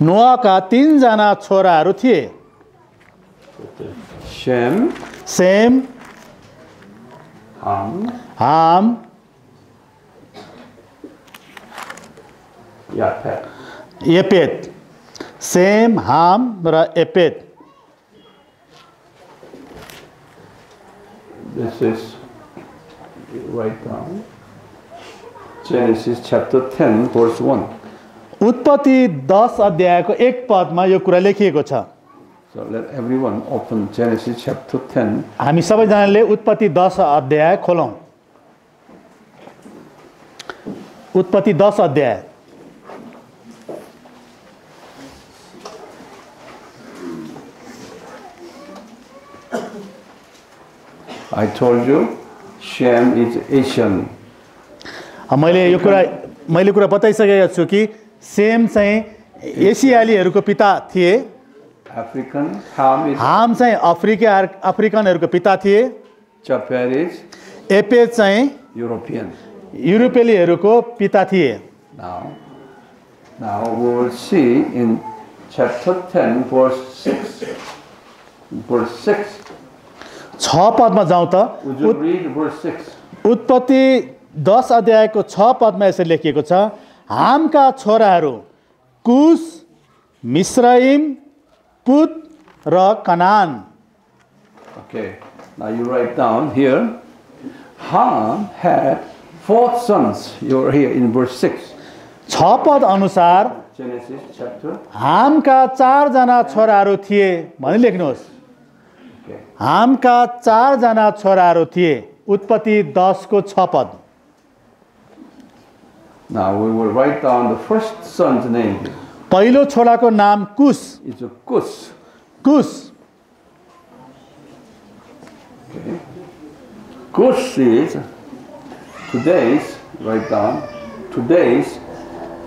नोआका 3 जना छोराहरू थिए। Shem, सेम, Ham, हाम, Yafet. एपेत। सेम, हाम र एपेत। This is, you write down, Genesis chapter 10, verse 1. उत्पत्ति 10 अध्यायको 1 पदमा यो कुरा लेखिएको छ। So let everyone open Genesis chapter 10. हामी सबैजनाले उत्पत्ति 10 अध्याय खोलौँ। उत्पत्ति 10 अध्याय। I told you, Shem is Asian. मैले कुरा बताइसकेको छु कि सेम चाहिँ एसियालीहरूको पिता थिए। African, Ham is हाम चाहिँ अफ्रिकनहरूको पिता थिए। Japhet is एपेत चाहिँ European. युरोपेलीहरूको पिता थिए। Now we will see in chapter 10, verse 6. Verse 6. 6 पदमा जाउँ त। Would you read verse 6? उत्पत्ति 10 अध्यायको 6 पदमा यसरी लेखिएको छ, हामका छोराहरू कुश, मिस्राइम, पुत र Canaan. Okay, now you write down here. Ham had 4 sons. You're here in verse 6. 6 पद अनुसार Genesis chapter. हामका 4 जना छोराहरू थिए भनी लेख्नुहोस्। Okay. हामका 4 जना छोराहरू थिए। उत्पत्ति 10 को 6 पद। Now we will write down the first son's name here. पहिलो छोराको नाम कुश। It's a Kus. Kush Okay. Kus is today's, write down, today's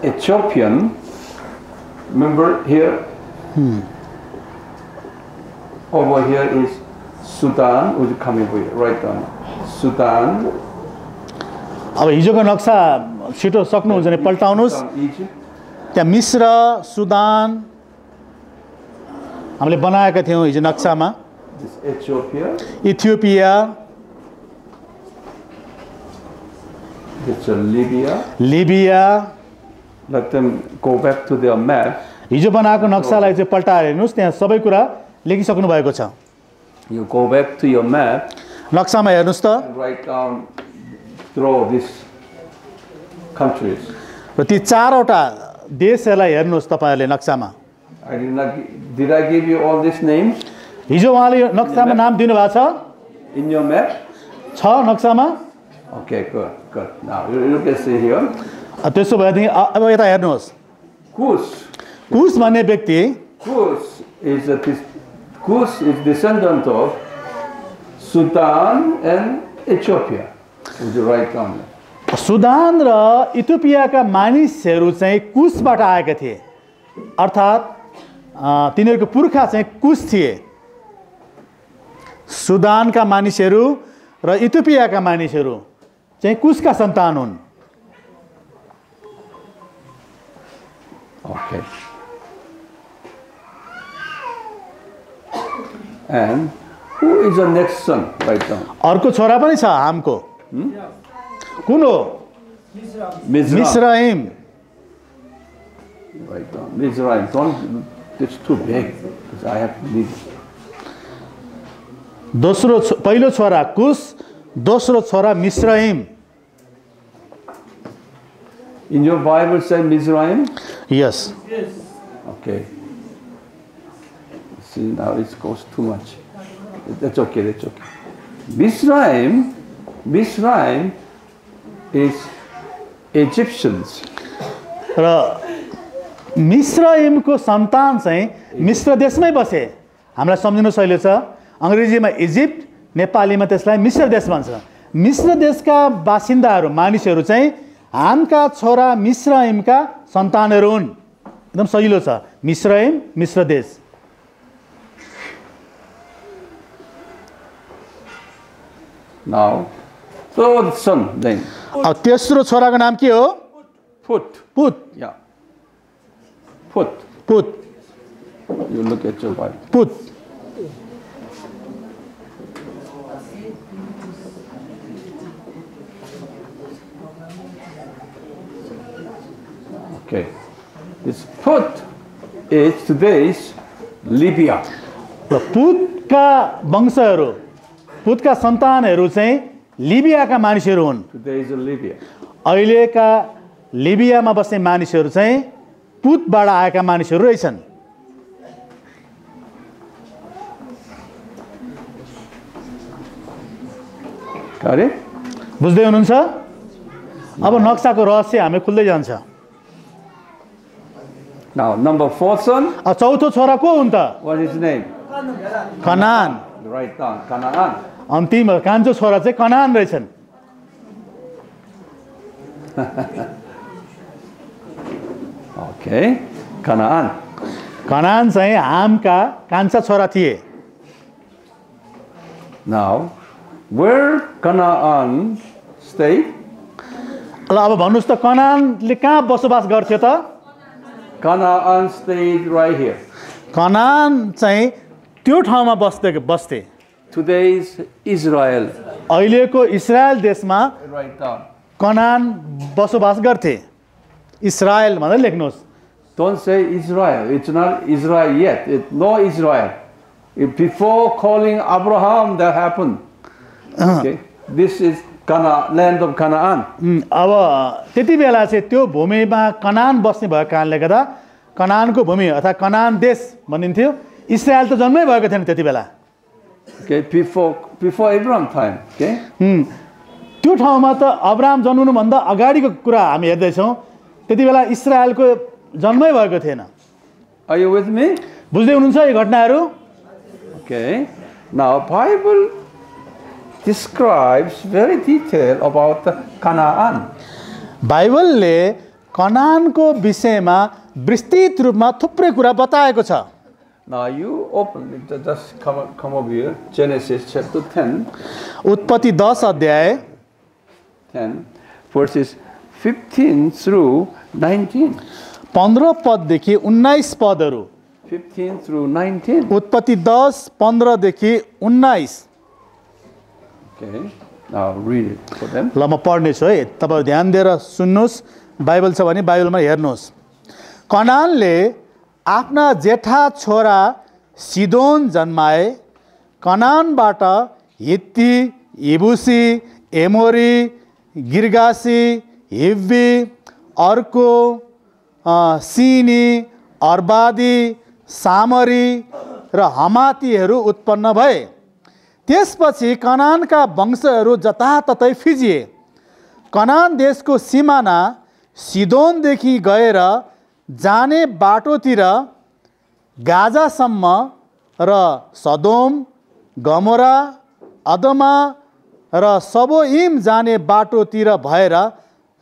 Ethiopian. Remember here? Over here is Sudan. Would you come over here? Write down. Sudan. अब हिजोको नक्सा छिटो सक्नुहुन्छ भने पल्टाउनुस्। Egypt. त्यहाँ मिस्र, सुदान हामीले बनाएका थियौँ हिजो नक्सामा। This Ethiopia. Ethiopia, It's Libya. Libya. Let them go back to their map. हिजो बनाएको नक्सालाई चाहिँ पल्टाएर हेर्नुहोस्, त्यहाँ सबै कुरा लेखिसक्नु भएको छ। You go back to your map नक्सामा हेर्नुहोस् त। and write down, draw these countries. र ती 4वटा देशहरूलाई हेर्नुहोस् तपाईहरुले नक्सामा। Did I give you all these names हिजो उहाँले नक्सामा नाम दिनुभएको छ। in your map? छ नक्सामा। Okay, good, good. Now you can see here. त्यसो भएदेखि अब यता हेर्नुहोस्। Kus. कुश भन्ने व्यक्ति Kus is descendant of Sudan and Ethiopia. Would you write down? Sudan र इथियोपियाका मानिसहरू चाहिँ कुशबाट आएका थिए। अर्थात् तिनीहरूको पुर्खा चाहिँ कुश थिए। सुदानका मानिसहरू र इथियोपियाका मानिसहरू चाहिँ कुशका सन्तान हुन्। Okay. And who is the next son? Write down. अर्को छोरा पनि छ हामको। कुन हो? मिस्राइम। Write down. Mizraim. Don't. It's too big. Because I have to leave. पहिलो छोरा कुश, दोस्रो छोरा मिस्राइम। In your Bible say Mizraim? Yes. Okay. See, now it goes too much. That's okay, that's okay. Mizraim is Egyptians. र मिस्राइमको सन्तान चाहिँ मिस्र देशमै बसे। हामीलाई सम्झिनु सजिलो छ। अंग्रेजीमा इजिप्ट, नेपालीमा त्यसलाई मिस्र देश भन्छ। मिस्र देशका बासिन्दाहरू मानिसहरू चाहिँ हामका छोरा मिस्राइमका सन्तानहरू हुन्। एकदम सजिलो छ। मिस्राइम मिस्र देश। Now, third son then. अब तेस्रो छोराको नाम के हो? Put. पुत। Yeah. Put. पुत। You look at your Bible. पुत। Okay. This Put is today's Libya. र पुतका वंशहरू, पुतका सन्तानहरू चाहिँ लिबियाका मानिसहरू हुन्। Today is Libya. अहिलेका लिबियामा बस्ने मानिसहरू चाहिँ पुतबाट आएका मानिसहरू रहेछन्। Got it? बुझ्दै हुनुहुन्छ? अब नक्साको रहस्य हामी खुल्दै जान्छ। Now, number 4 son, अब चौथो छोरा को हुन् त? what is his name? Canaan. Write down. Canaan. अन्तिम कान्छो छोरा चाहिँ कनान रहेछन्। Okay. Canaan. कनान चाहिँ हामका कान्छा छोरा थिए। Now, where Canaan stayed? ल अब भन्नुहोस् त कनानले कहाँ बसोबास गर्थ्यो त? Canaan stayed right here. Canaan चाहिँ त्यो ठाउँमा बस्थे। Today's Israel. अहिलेको इस्रायल देशमा Write down. कनान बसोबास गर्थे। इस्रायल भनेर लेख्नुहोस्। Don't say Israel. It's not Israel yet. It's no Israel. Before calling Abraham, that happened. Okay. This is land of Canaan. अब त्यति बेला चाहिँ त्यो भूमिमा कनान बस्ने भएको कारणले गर्दा कनानको भूमि अर्थात् कनान देश भनिन्थ्यो। इस्रायल त जन्मै भएको थिएन त्यति बेला। Okay, before Abraham time. Okay. त्यो ठाउँमा त अब्राहम जन्मनुभन्दा अगाडिको कुरा हामी हेर्दैछौँ। त्यति बेला इस्रायलको जन्मै भएको थिएन। Are you with me? बुझ्दै हुनुहुन्छ यो घटनाहरू? Okay. Now Bible describes very detailed about Canaan. बाइबलले कनानको विषयमा विस्तृत रूपमा थुप्रै कुरा बताएको छ। Now you open, just come over here, Genesis chapter 10. उत्पत्ति 10 अध्याय 10 verses 15 through 19. 15 पददेखि 19 पदहरू। 15 through 19. उत्पत्ति 10 15 देखि 19। Okay. Now read it for them. ल म पढ्नेछु है, तपाईहरु ध्यान दिएर सुन्नुस्। बाइबल छ भने बाइबलमा हेर्नुस्। कनानले आफ्ना जेठा छोरा सिदोन जन्माए। कनानबाट हित्ती, इबुसी, एमोरी, गिर्गासी, हिब्बी, अर्को, सिनी, अर्बादी, सामरी र हमातीहरू उत्पन्न भए। त्यसपछि कनानका वंशहरू जताततै फिजिए। कनान देशको सिमाना सिदोनदेखि गएर जाने बाटोतिर गाजासम्म र सदोम, गमोरा, अदमा र सबोइम जाने बाटोतिर भएर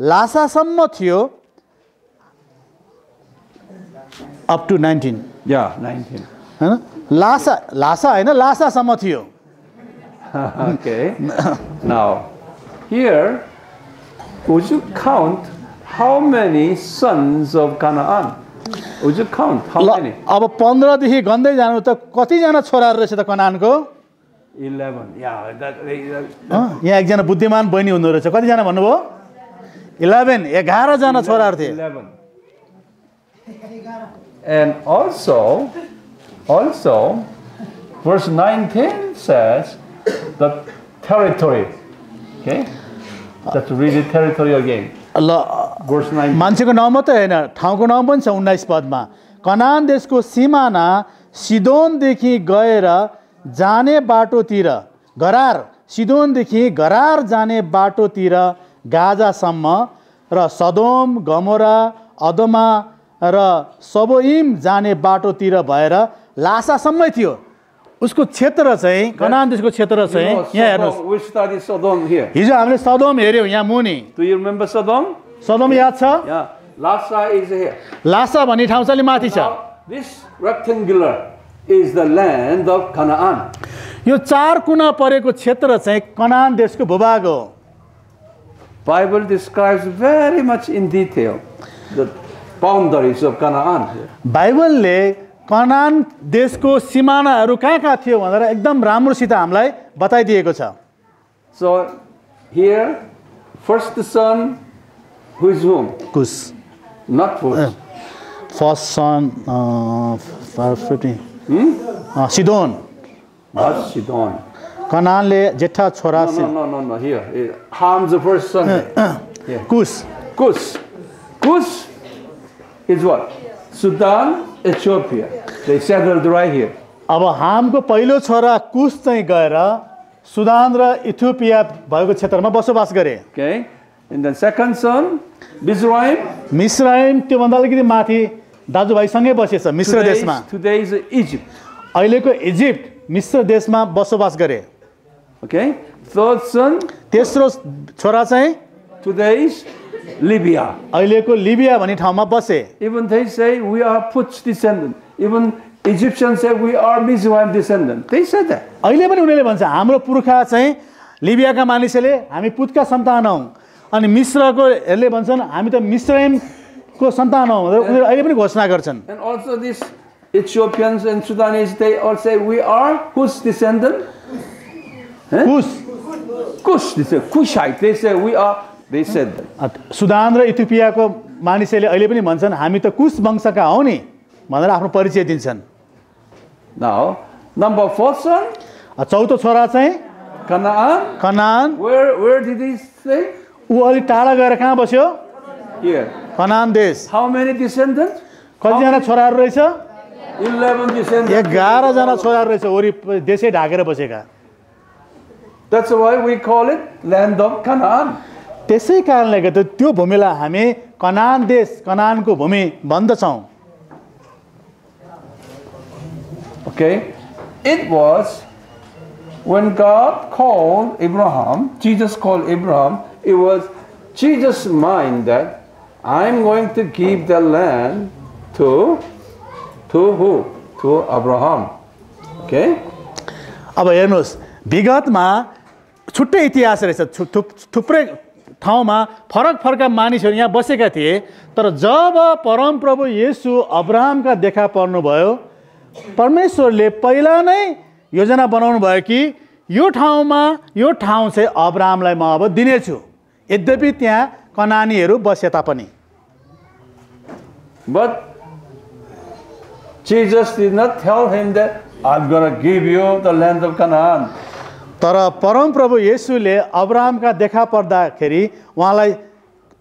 लासासम्म थियो। Up to 19। Yeah, 19. हैन? लासा हैन, लासासम्म थियो। Okay. Now, here, would you count how many sons of Canaan? Would you count how many? अब 15 देखि गन्दै जानु त कतिजना छोराहरू रहेछ त कनानको? 11. Yeah, यहाँ एकजना बुद्धिमान बहिनी हुनु रहेछ। कतिजना भन्नुभयो? 11, 11 जना छोराहरू थिए। 11. And also, verse 19 says the territory. Okay? Let's read the territory again. ल Verse 19. मान्छेको नाउँ मात्रै हैन, ठाउँको नाउँ पनि छ 19 पदमा। कनान देशको सिमाना सिदोनदेखि गएर जाने बाटोतिर, गरार, सिदोनदेखि गरार जाने बाटोतिर गाजासम्म र सदोम, गमोरा, अदमा र सबोइम जाने बाटोतिर भएर लासासम्मै थियो। उसको क्षेत्र चाहिँ कनान देशको क्षेत्र चाहिँ यहाँ हेर्नुस्। We studied Sodom here. हिजो हामीले सदोम हेर्यौं यहाँ मुनि। Do you remember Sodom? सदोम याद छ? Yeah. Lasa is here. Lasa भन्ने ठाउँ चाहिँ माथि छ। Now, this rectangular is the land of Canaan. यो चार कुना परेको क्षेत्र चाहिँ कनान देशको भूभाग हो। Bible describes very much in detail the boundaries of Canaan. बाइबलले Canaan देशको सिमानाहरू कहाँ थियो भनेर एकदम राम्रोसित हामीलाई बताइदिएको छ। So here, first son, who is whom? Cush. Not first. First son Sidon. Not Sidon. कनानले जेठा छोरा No. Here. Ham's the first son. Here. Kush. Cush is what? Sudan, Ethiopia. They settled right here. अब हामको पहिलो छोरा कुश चाहिँ गएर Sudan र Ethiopia भएको क्षेत्रमा बसोबास गरे। Okay. And then second son, Mizraim. मिस्राइम त्यो भन्दा अलिकति माथि दाजुभाइसँगै बसेछ मिस्र देशमा। Today is Egypt. अहिलेको इजिप्ट मिस्र देशमा बसोबास गरे। Okay. Third son, तेस्रो छोरा चाहिँ today is Libya. अहिलेको लिबिया भन्ने ठाउँमा बसे। Even they say we are Put's descendant. Even Egyptians say we are Mizraim descendant. They said that. अहिले पनि उनीहरूले भन्छ हाम्रो पुर्खा चाहिँ लिबियाका मानिसले हामी पुतका सन्तान हौं अनि मिस्रकोहरूले भन्छन् हामी त मिस्राइमको सन्तान हौं भनेर उनीहरूले अहिले पनि घोषणा गर्छन्। And also these Ethiopians and Sudanese, they all say we are whose descendant? Kush Cush. They say Cushite. They say we are. They said that. Sudan र इथियोपियाको मानिसहरूले अहिले पनि भन्छन् हामी त कुश वंशका हौ नि भनेर आफ्नो परिचय दिन्छन्। Now, number 4 son, चौथो छोरा चाहिँ Canaan. Canaan. Where did he stay? ऊ अलि टाढा गएर कहाँ बस्यो? Here. कनान देश। How many descendants? कतिजना छोराहरू रहेछ? 11 descendants. 11 जना छोराहरू रहेछ वरि देशै ढाकेर बसेका। That's why we call it land of Canaan. त्यसै कारणले गर्दा त्यो भूमिलाई हामी कनान देश, कनानको भूमि भन्दछौँ। Okay? It was when God called Abraham, Jesus called Abraham, it was Jesus' mind that I'm going to give the land to who? To Abraham. Okay? अब हेर्नुहोस् विगतमा छुट्टै इतिहास रहेछ, थुप्रै ठाउँमा फरक फरक मानिसहरू यहाँ बसेका थिए। तर जब परमप्रभु येशू अब्राहमका देखा पर्नुभयो, परमेश्वरले पहिला नै योजना बनाउनु भयो कि यो ठाउँमा यो ठाउँ चाहिँ अब्राहमलाई म अब दिनेछु, यद्यपि त्यहाँ कनानीहरू बसे तापनि। But Jesus did not tell him that I'm going to give you the land of Canaan. तर परमप्रभु येशूले अब्राहमका देखा पर्दाखेरि उहाँलाई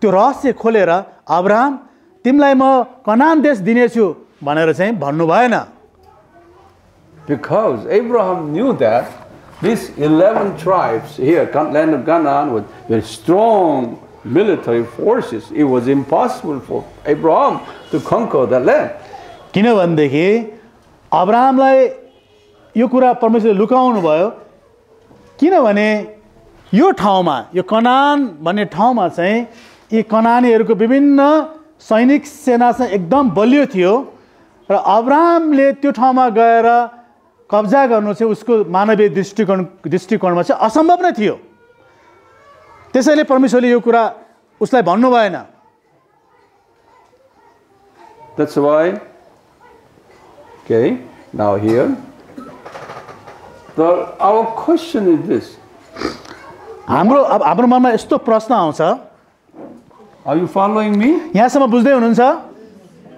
त्यो रहस्य खोलेर अब्राहम तिमीलाई म कनान देश दिनेछु भनेर चाहिँ भन्नु भएन। Because Abraham knew that these 11 tribes here, land of Canaan, with very strong military forces, it was impossible for Abraham to conquer that land. किनभनेदेखि अब्राहमलाई यो कुरा परमेश्वरले लुकाउनु भयो, किनभने यो ठाउँमा यो कनान भन्ने ठाउँमा चाहिँ यी कनानीहरूको विभिन्न सैनिक सेना चाहिँ एकदम बलियो थियो र अब्राहमले त्यो ठाउँमा गएर कब्जा गर्नु चाहिँ उसको मानवीय दृष्टिकोणमा चाहिँ असम्भव नै थियो। त्यसैले परमेश्वरले यो कुरा उसलाई भन्नु भएन। That's why, okay, now here, our question is this. हाम्रो मनमा यस्तो प्रश्न आउँछ। Are you following me? यहाँसम्म बुझ्दै हुनुहुन्छ?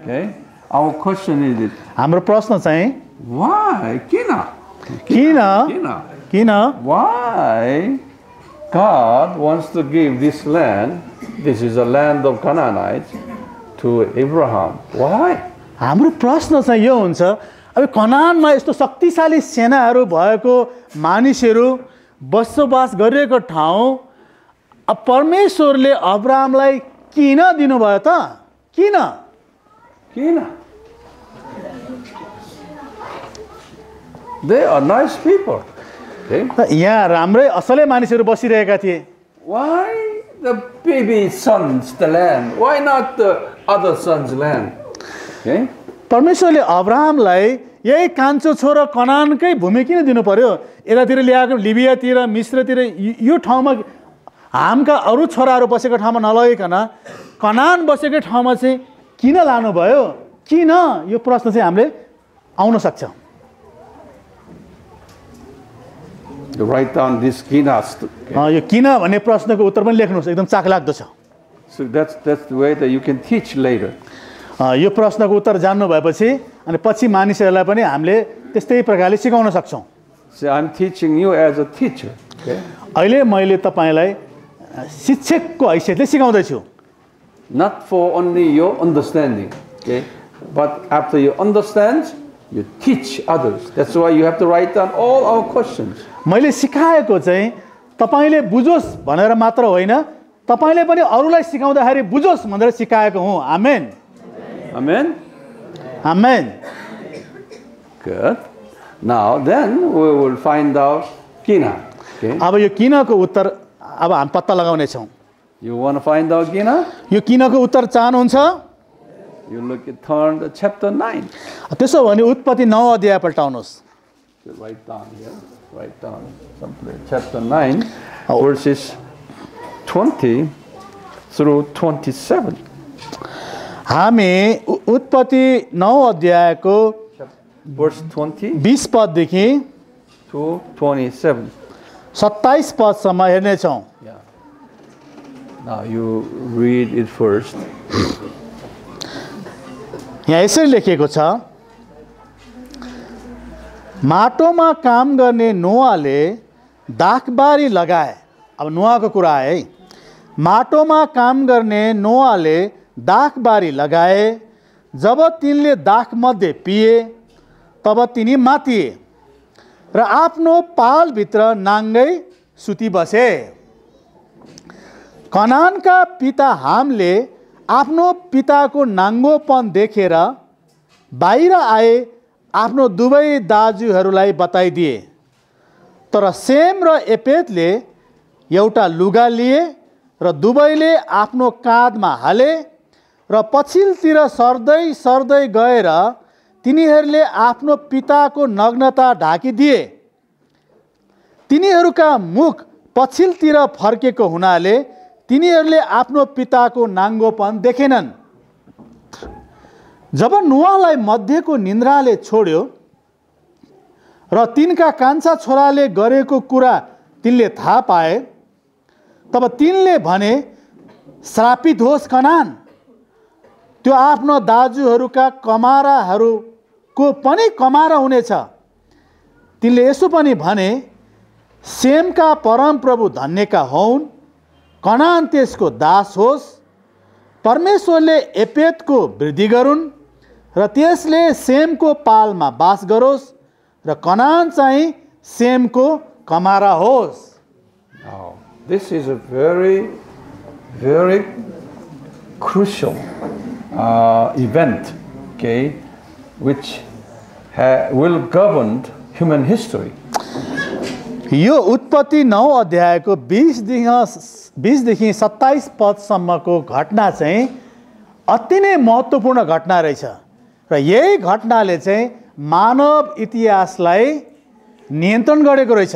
Okay, our question is this. हाम्रो प्रश्न चाहिँ Why? किन Why God wants to give this land, this is a land of Canaanites, to Abraham? Why? हाम्रो प्रश्न चाहिँ यो हुन्छ, अब कनानमा यस्तो शक्तिशाली सेनाहरू भएको मानिसहरू बसोबास गरिरहेको ठाउँ अब परमेश्वरले अब्राहमलाई किन दिनुभयो त? किन? They are nice people. Okay? यहाँ राम्रै असलै मानिसहरू बसिरहेका थिए। Why the baby son's the land? Why not the other son's land? Okay? परमेश्वरले अब्राहमलाई यही कान्छो छोरो कनानकै भूमि किन दिनु पर्यो? यतातिर ल्याएको लिबियातिर, मिश्रतिर यो ठाउँमा हामका अरू छोराहरू बसेको ठाउँमा नलगिकन कनान बसेको ठाउँमा चाहिँ किन लानुभयो? किन? यो प्रश्न चाहिँ हामीले आउन सक्छ। You write down this kinas. यो किन भन्ने प्रश्नको उत्तर पनि लेख्नुहोस्, एकदम चाखलाग्दो छ। So that's the way that you can teach later. यो प्रश्नको उत्तर जान्नु भएपछि अनि पछि मानिसहरूलाई पनि हामीले त्यस्तै प्रकारले सिकाउन सक्छौँ। So I'm teaching you as a teacher. Okay? अहिले मैले तपाईलाई शिक्षकको हैसियतले सिकाउँदैछु। Not for only your understanding. Okay? But after you understand, you teach others. That's why you have to write down all our questions. मैले सिकाएको चाहिँ तपाईले बुझोस् भनेर मात्र होइन, तपाईले पनि अरूलाई सिकाउँदाखेरि बुझोस् भनेर सिकाएको हुँ। आमेन। Amen? Amen. Good. Now then we will find out Kina. Okay? अब यो किनको उत्तर अब हामी पत्ता लगाउने छौँ। You want to find out Kina? यो किनको उत्तर चाहनुहुन्छ? You turn to chapter 9. त्यसो भने उत्पत्ति 9 अध्याय पल्टाउनुहोस्। So write down here. Write down someplace. Chapter 9, verses 20 through 27. हामी उत्पत्ति 9 अध्यायको Verse 20 20 पददेखि to 27. 27 पदसम्म हेर्नेछौँ। Yeah. Now you read it first. यहाँ यसरी लेखिएको छ, माटोमा काम गर्ने नोआले दाखबारी लगाए। अब नोआको कुरा है। माटोमा काम गर्ने नोआले दाखबारी लगाए। जब तिनले दाखमध्ये पिए तब तिनी मातिए र आफ्नो पालभित्र नाङ्गै सुती बसे। कनानका पिता हामले आफ्नो पिताको नाङ्गोपन देखेर बाहिर आए, आफ्नो दुवै दाजुहरूलाई बताइदिए। तर सेम र एपेतले एउटा लुगा लिए र दुवैले आफ्नो काँधमा हाले र पछिल्तिर सर्दै सर्दै गएर तिनीहरूले आफ्नो पिताको नग्नता ढाकिदिए। तिनीहरूका मुख पछिल्तिर फर्केको हुनाले तिनीहरूले आफ्नो पिताको नाङ्गोपन देखेनन्। जब नोआलाई मध्येको निन्द्राले छोड्यो र तिनका कान्छा छोराले गरेको कुरा तिनले थाहा पाए, तब तिनले भने, श्रापित होस् कनान, त्यो आफ्नो दाजुहरूका कमाराहरूको पनि कमारा हुनेछ। तिनले यसो पनि भने, सेमका परमप्रभु धन्यका हौन्, कनान त्यसको दास होस्। परमेश्वरले एपेतको वृद्धि गरून् र त्यसले सेमको पालमा बास गरोस् र कनान चाहिँ सेमको कमारा होस्। Now, this is a very, very crucial event, okay, which will govern human history. यो उत्पत्ति 9 अध्यायको 20देखि 27 पदसम्मको घटना चाहिँ अति नै महत्त्वपूर्ण घटना रहेछ र यही घटनाले चाहिँ मानव इतिहासलाई नियन्त्रण गरेको रहेछ।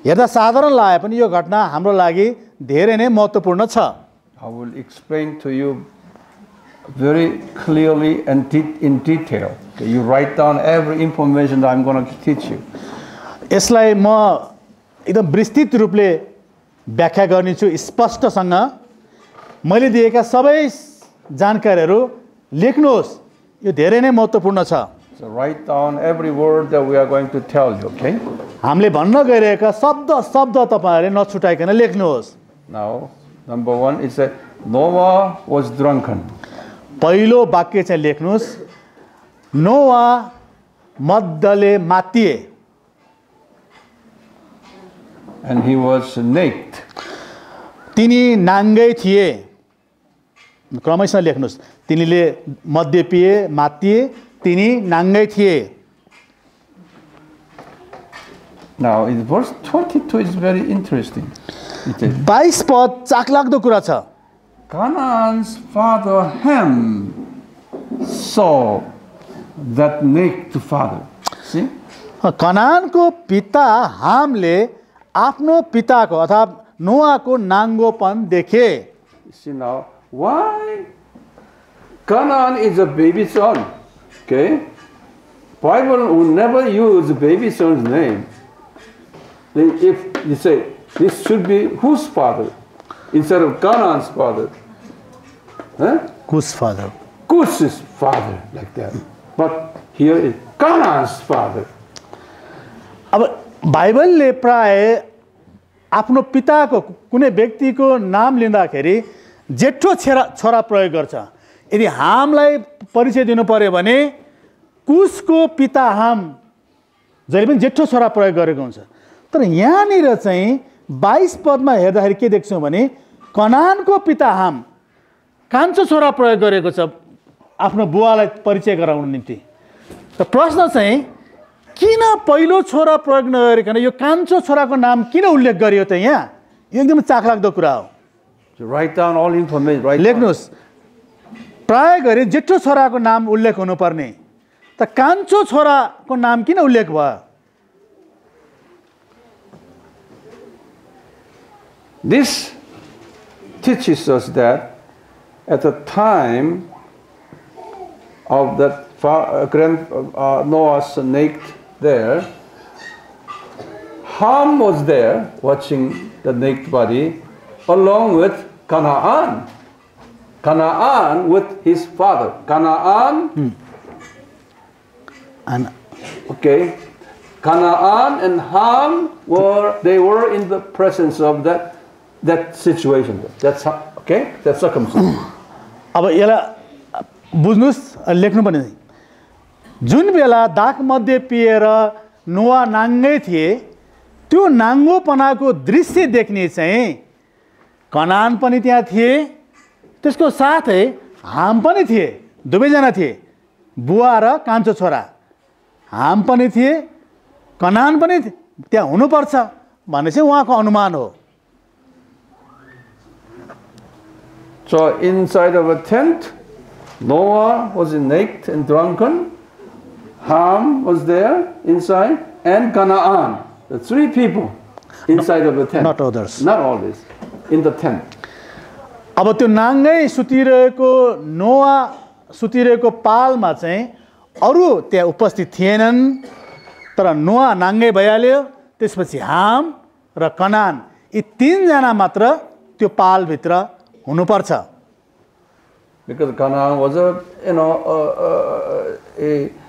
हेर्दा साधारण लागे पनि यो घटना हाम्रो लागि धेरै नै महत्त्वपूर्ण छ। I will explain to you very clearly and in detail. Okay, you write down every information that I'm going to teach you. यसलाई म एकदम विस्तृत रूपले व्याख्या गर्नेछु स्पष्टसँग। मैले दिएका सबै जानकारीहरू लेख्नुहोस्, यो धेरै नै महत्त्वपूर्ण छ। So write down every word that we are going to tell you, okay? हामीले भन्न गइरहेका शब्द तपाईहरुले नछुटाइकन लेख्नुहोस्। Now, number 1 is that Noah was drunken. पहिलो वाक्य चाहिँ लेख्नुहोस्, नोआ Maddale मातिए। And he was naked. तिनी नाङ्गै थिए। क्रमशः लेख्नुहोस्, तिनीले मद्य पिए, मातिए, तिनी नाङ्गै थिए। Now, in verse 22 is very interesting. 22 पद चाखलाग्दो कुरा छ। Canaan's father Ham saw that naked father. See? कनानको पिता हामले आफ्नो पिताको अर्थात् नोआको नाङ्गोपन देखे। See now, why? Canaan is a baby son. Okay? Bible will never use baby son's name. If you say, this should be whose father? Instead of Canaan's father. Huh? Whose father? Cush's father, like that. But here is Canaan's father. अब बाइबलले प्राय आफ्नो पिताको कुनै व्यक्तिको नाम लिँदाखेरि जेठो छोरा प्रयोग गर्छ। यदि हामलाई परिचय दिनु पर्यो भने कुशको पिता हाम जहिले पनि जेठो छोरा प्रयोग गरेको हुन्छ। तर यहाँनिर चाहिँ 22 पदमा हेर्दाखेरि के देख्छौँ भने कनानको पिता हाम कान्छो छोरा प्रयोग गरेको छ आफ्नो बुवालाई परिचय गराउन निम्ति। त प्रश्न चाहिँ किन पहिलो छोरा प्रयोग नगरिकन यो कान्छो छोराको नाम किन उल्लेख गरियो त यहाँ? यो एकदम चाखलाग्दो कुरा हो। So write down all information. लेख्नुहोस्, प्राय गरी जेठो छोराको नाम उल्लेख हुनुपर्ने, त कान्छो छोराको नाम किन उल्लेख भयो? This teaches us that at the time of that Noah's naked there, Ham was there watching the naked body, along with Canaan. Canaan with his father. Canaan. And Okay. Canaan and Ham were in the presence of that situation. That's okay. That circumstance. अब यसलाई बुझ्नुस्, लेख्नुपर्ने जुन बेला दाखमध्ये पिएर नोआ नाङ्गै थिए, त्यो नाङ्गोपनाको दृश्य देख्ने चाहिँ कनान पनि त्यहाँ थिए, त्यसको साथै हाम पनि थिए, दुवैजना थिए, बुवा र कान्छो छोरा। हाम पनि थिए, कनान पनि त्यहाँ हुनुपर्छ भन्ने चाहिँ उहाँको अनुमान हो। So inside of a tent, Noah was naked and drunken. Ham was there inside, and Canaan. The three people inside of the tent. Not others. Not always. In the tent. अब त्यो नाङ्गै सुतिरहेको नोआ सुतिरहेको पालमा चाहिँ अरू त्यहाँ उपस्थित थिएनन्, तर नोआ नाङ्गै भइहाल्यो। त्यसपछि हाम र कनान यी तीनजना मात्र त्यो पालभित्र हुनुपर्छ। Because Canaan was a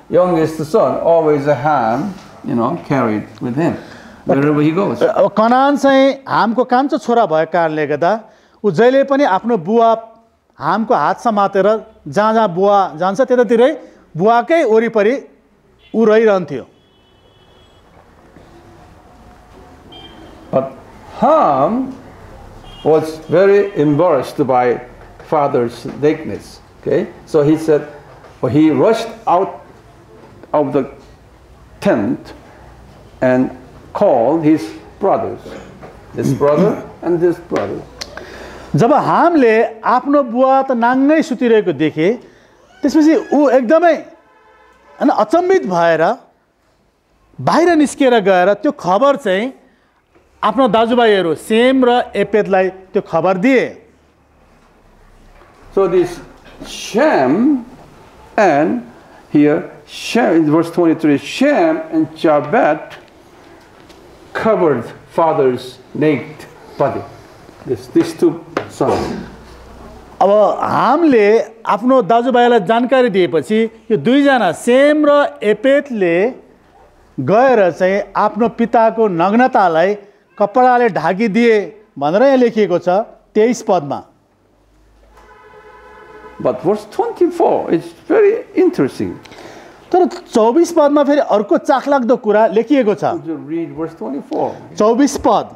youngest son, always a Ham, carried with him wherever he goes. Canaan चाहिँ हामको कान्छो छोरा भएको कारणले गर्दा ऊ जहिले पनि आफ्नो बुवा हामको हात समातेर जहाँ जहाँ बुवा जान्छ त्यतातिरै बुवाकै वरिपरि ऊ रहिरहन्थ्यो। But Ham was very embarrassed by father's nakedness. Okay, so he said, he rushed out of the tent and called his brothers, this brother and this brother. जब हामले आफ्नो बुवा त नाङ्गै सुतिरहेको देखे, त्यसपछि ऊ एकदमै अचम्मित भएर बाहिर निस्केर गएर त्यो खबर चाहिँ आफ्नो दाजुभाइहरू सेम र एपेतलाई त्यो खबर दिए। So this Shem and here Shem in verse 23, Shem and Japheth covered father's naked body. These two sons. अब हामले आफ्नो दाजुभाइलाई जानकारी दिएपछि यो दुईजना सेम र एपेतले गएर चाहिँ आफ्नो पिताको नग्नतालाई कपडाले ढाकिदिए भनेर यहाँ लेखिएको छ 23 पदमा। But verse 24 is very interesting. तर 24 पदमा फेरि अर्को चाखलाग्दो कुरा लेखिएको छ। Would you read verse 24? 24 पद,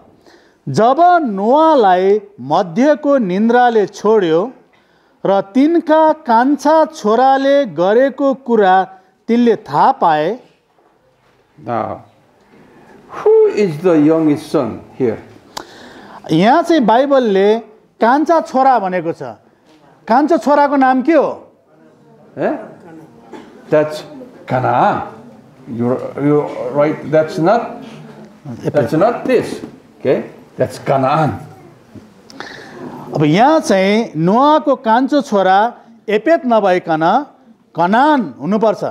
जब नोआलाई मध्यको निन्द्राले छोड्यो र तिनका कान्छा छोराले गरेको कुरा तिनले थाहा पाए। Now, who is the youngest son here? यहाँ चाहिँ बाइबलले कान्छा छोरा भनेको छ। कान्छो छोराको नाम के हो? That's Canaan. You're right. That's not this. Okay, that's Canaan. अब यहाँ चाहिँ नोआको कान्छो छोरा एपेत नभइकन कनान हुनुपर्छ।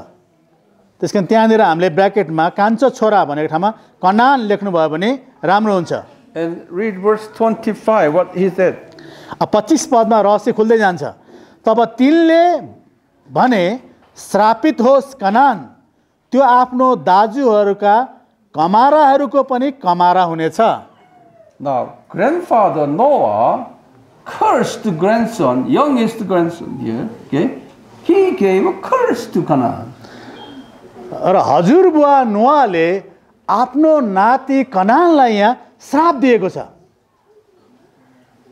त्यसकारण त्यहाँनिर हामीले ब्र्याकेटमा कान्छो छोरा भनेको ठाउँमा कनान लेख्नुभयो भने राम्रो हुन्छ। And read verse 25. What he said? 25 पदमा रहस्य खुल्दै जान्छ। तब तिनले भने श्रापित होस् कनान, त्यो आफ्नो दाजुहरूका कमाराहरूको पनि कमारा हुनेछ। Now, grandfather Noah cursed the grandson, youngest grandson here. Okay, he gave a curse to Canaan. र हजुरबुवा नोआले आफ्नो नाति कनानलाई यहाँ श्राप दिएको छ।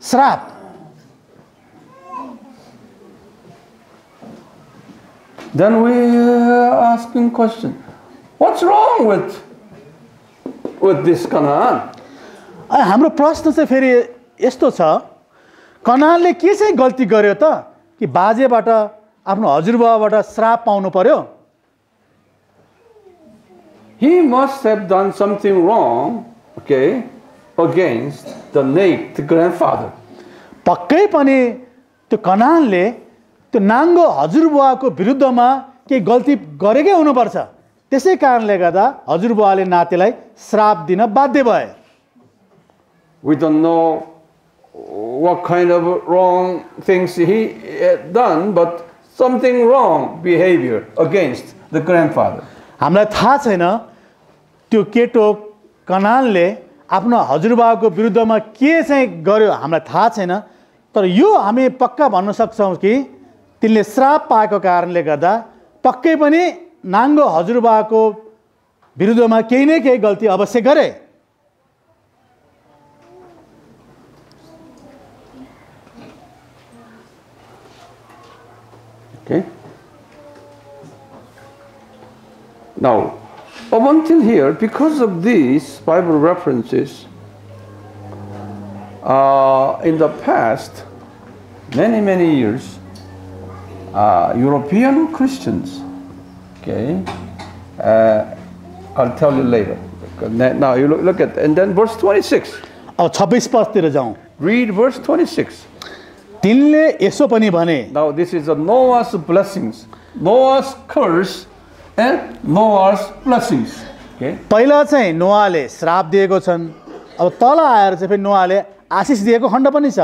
श्राप। Then we are asking question, what's wrong with this Canaan? हाम्रो प्रश्न चाहिँ फेरि यस्तो छ, कनानले के चाहिँ गल्ती गर्यो त कि बाजेबाट आफ्नो हजुरबुवाबाट श्राप पाउनु पर्यो? He must have done something wrong, okay, against the naked grandfather. पक्कै पनि त्यो कनानले त्यो नाङ्गो हजुरबुवाको विरुद्धमा केही गल्ती गरेकै हुनुपर्छ। त्यसै कारणले गर्दा हजुरबुवाले नातिलाई श्राप दिन बाध्य भए। We don't know what kind of wrong things he had done, but something wrong behavior against the grandfather. हामीलाई थाहा छैन त्यो केटो कनानले आफ्नो हजुरबाको विरुद्धमा के चाहिँ गर्यो हामीलाई थाहा छैन, तर यो हामी पक्का भन्न सक्छौँ कि तिनले श्राप पाएको कारणले गर्दा पक्कै पनि नाङ्गो हजुरबाको विरुद्धमा केही न केही गल्ती अवश्य गरे। Okay. Now, up until here, because of these Bible references, in the past, many years, European Christians, okay, I'll tell you later. Now you look at, and then verse 26. अब 26 पदतिर जाउँ। Read verse 26. तिनले यसो पनि भने, Now this is a Noah's blessings, Noah's curse and Noah's blessings. Okay. पहिला चाहिँ नोआले श्राप दिएको छन्, अब तल आएर चाहिँ फेरि नोआले आशिष दिएको खण्ड पनि छ।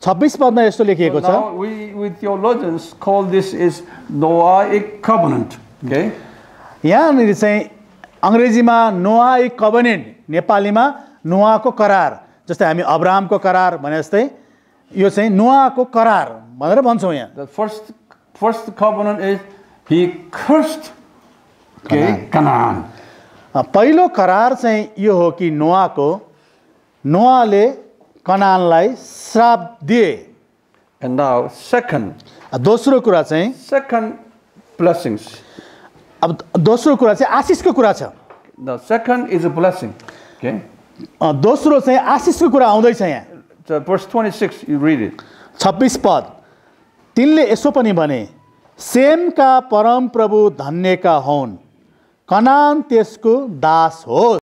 26 पदमा यस्तो लेखिएको छ। Now we theologians call this is Noahic covenant. Okay. यहाँनिर चाहिँ अङ्ग्रेजीमा नोआहिक कभेनेन्ट, नेपालीमा नोआको करार, जस्तै हामी अब्राहमको करार भने जस्तै यो चाहिँ नोआको करार भनेर भन्छौँ यहाँ। The first covenant is he cursed Canaan. पहिलो करार चाहिँ यो हो कि नोआले कनानलाई श्राप दिए। And now second blessings. अब दोस्रो कुरा चाहिँ आशिषको कुरा छ। The second is a blessing. Okay. दोस्रो चाहिँ आशिषको कुरा आउँदैछ यहाँ। So verse 26, you read it. 26 पद, तिनले यसो पनि भने, सेमका परम प्रभु धन्यका होन्, कनान त्यसको दास होस्।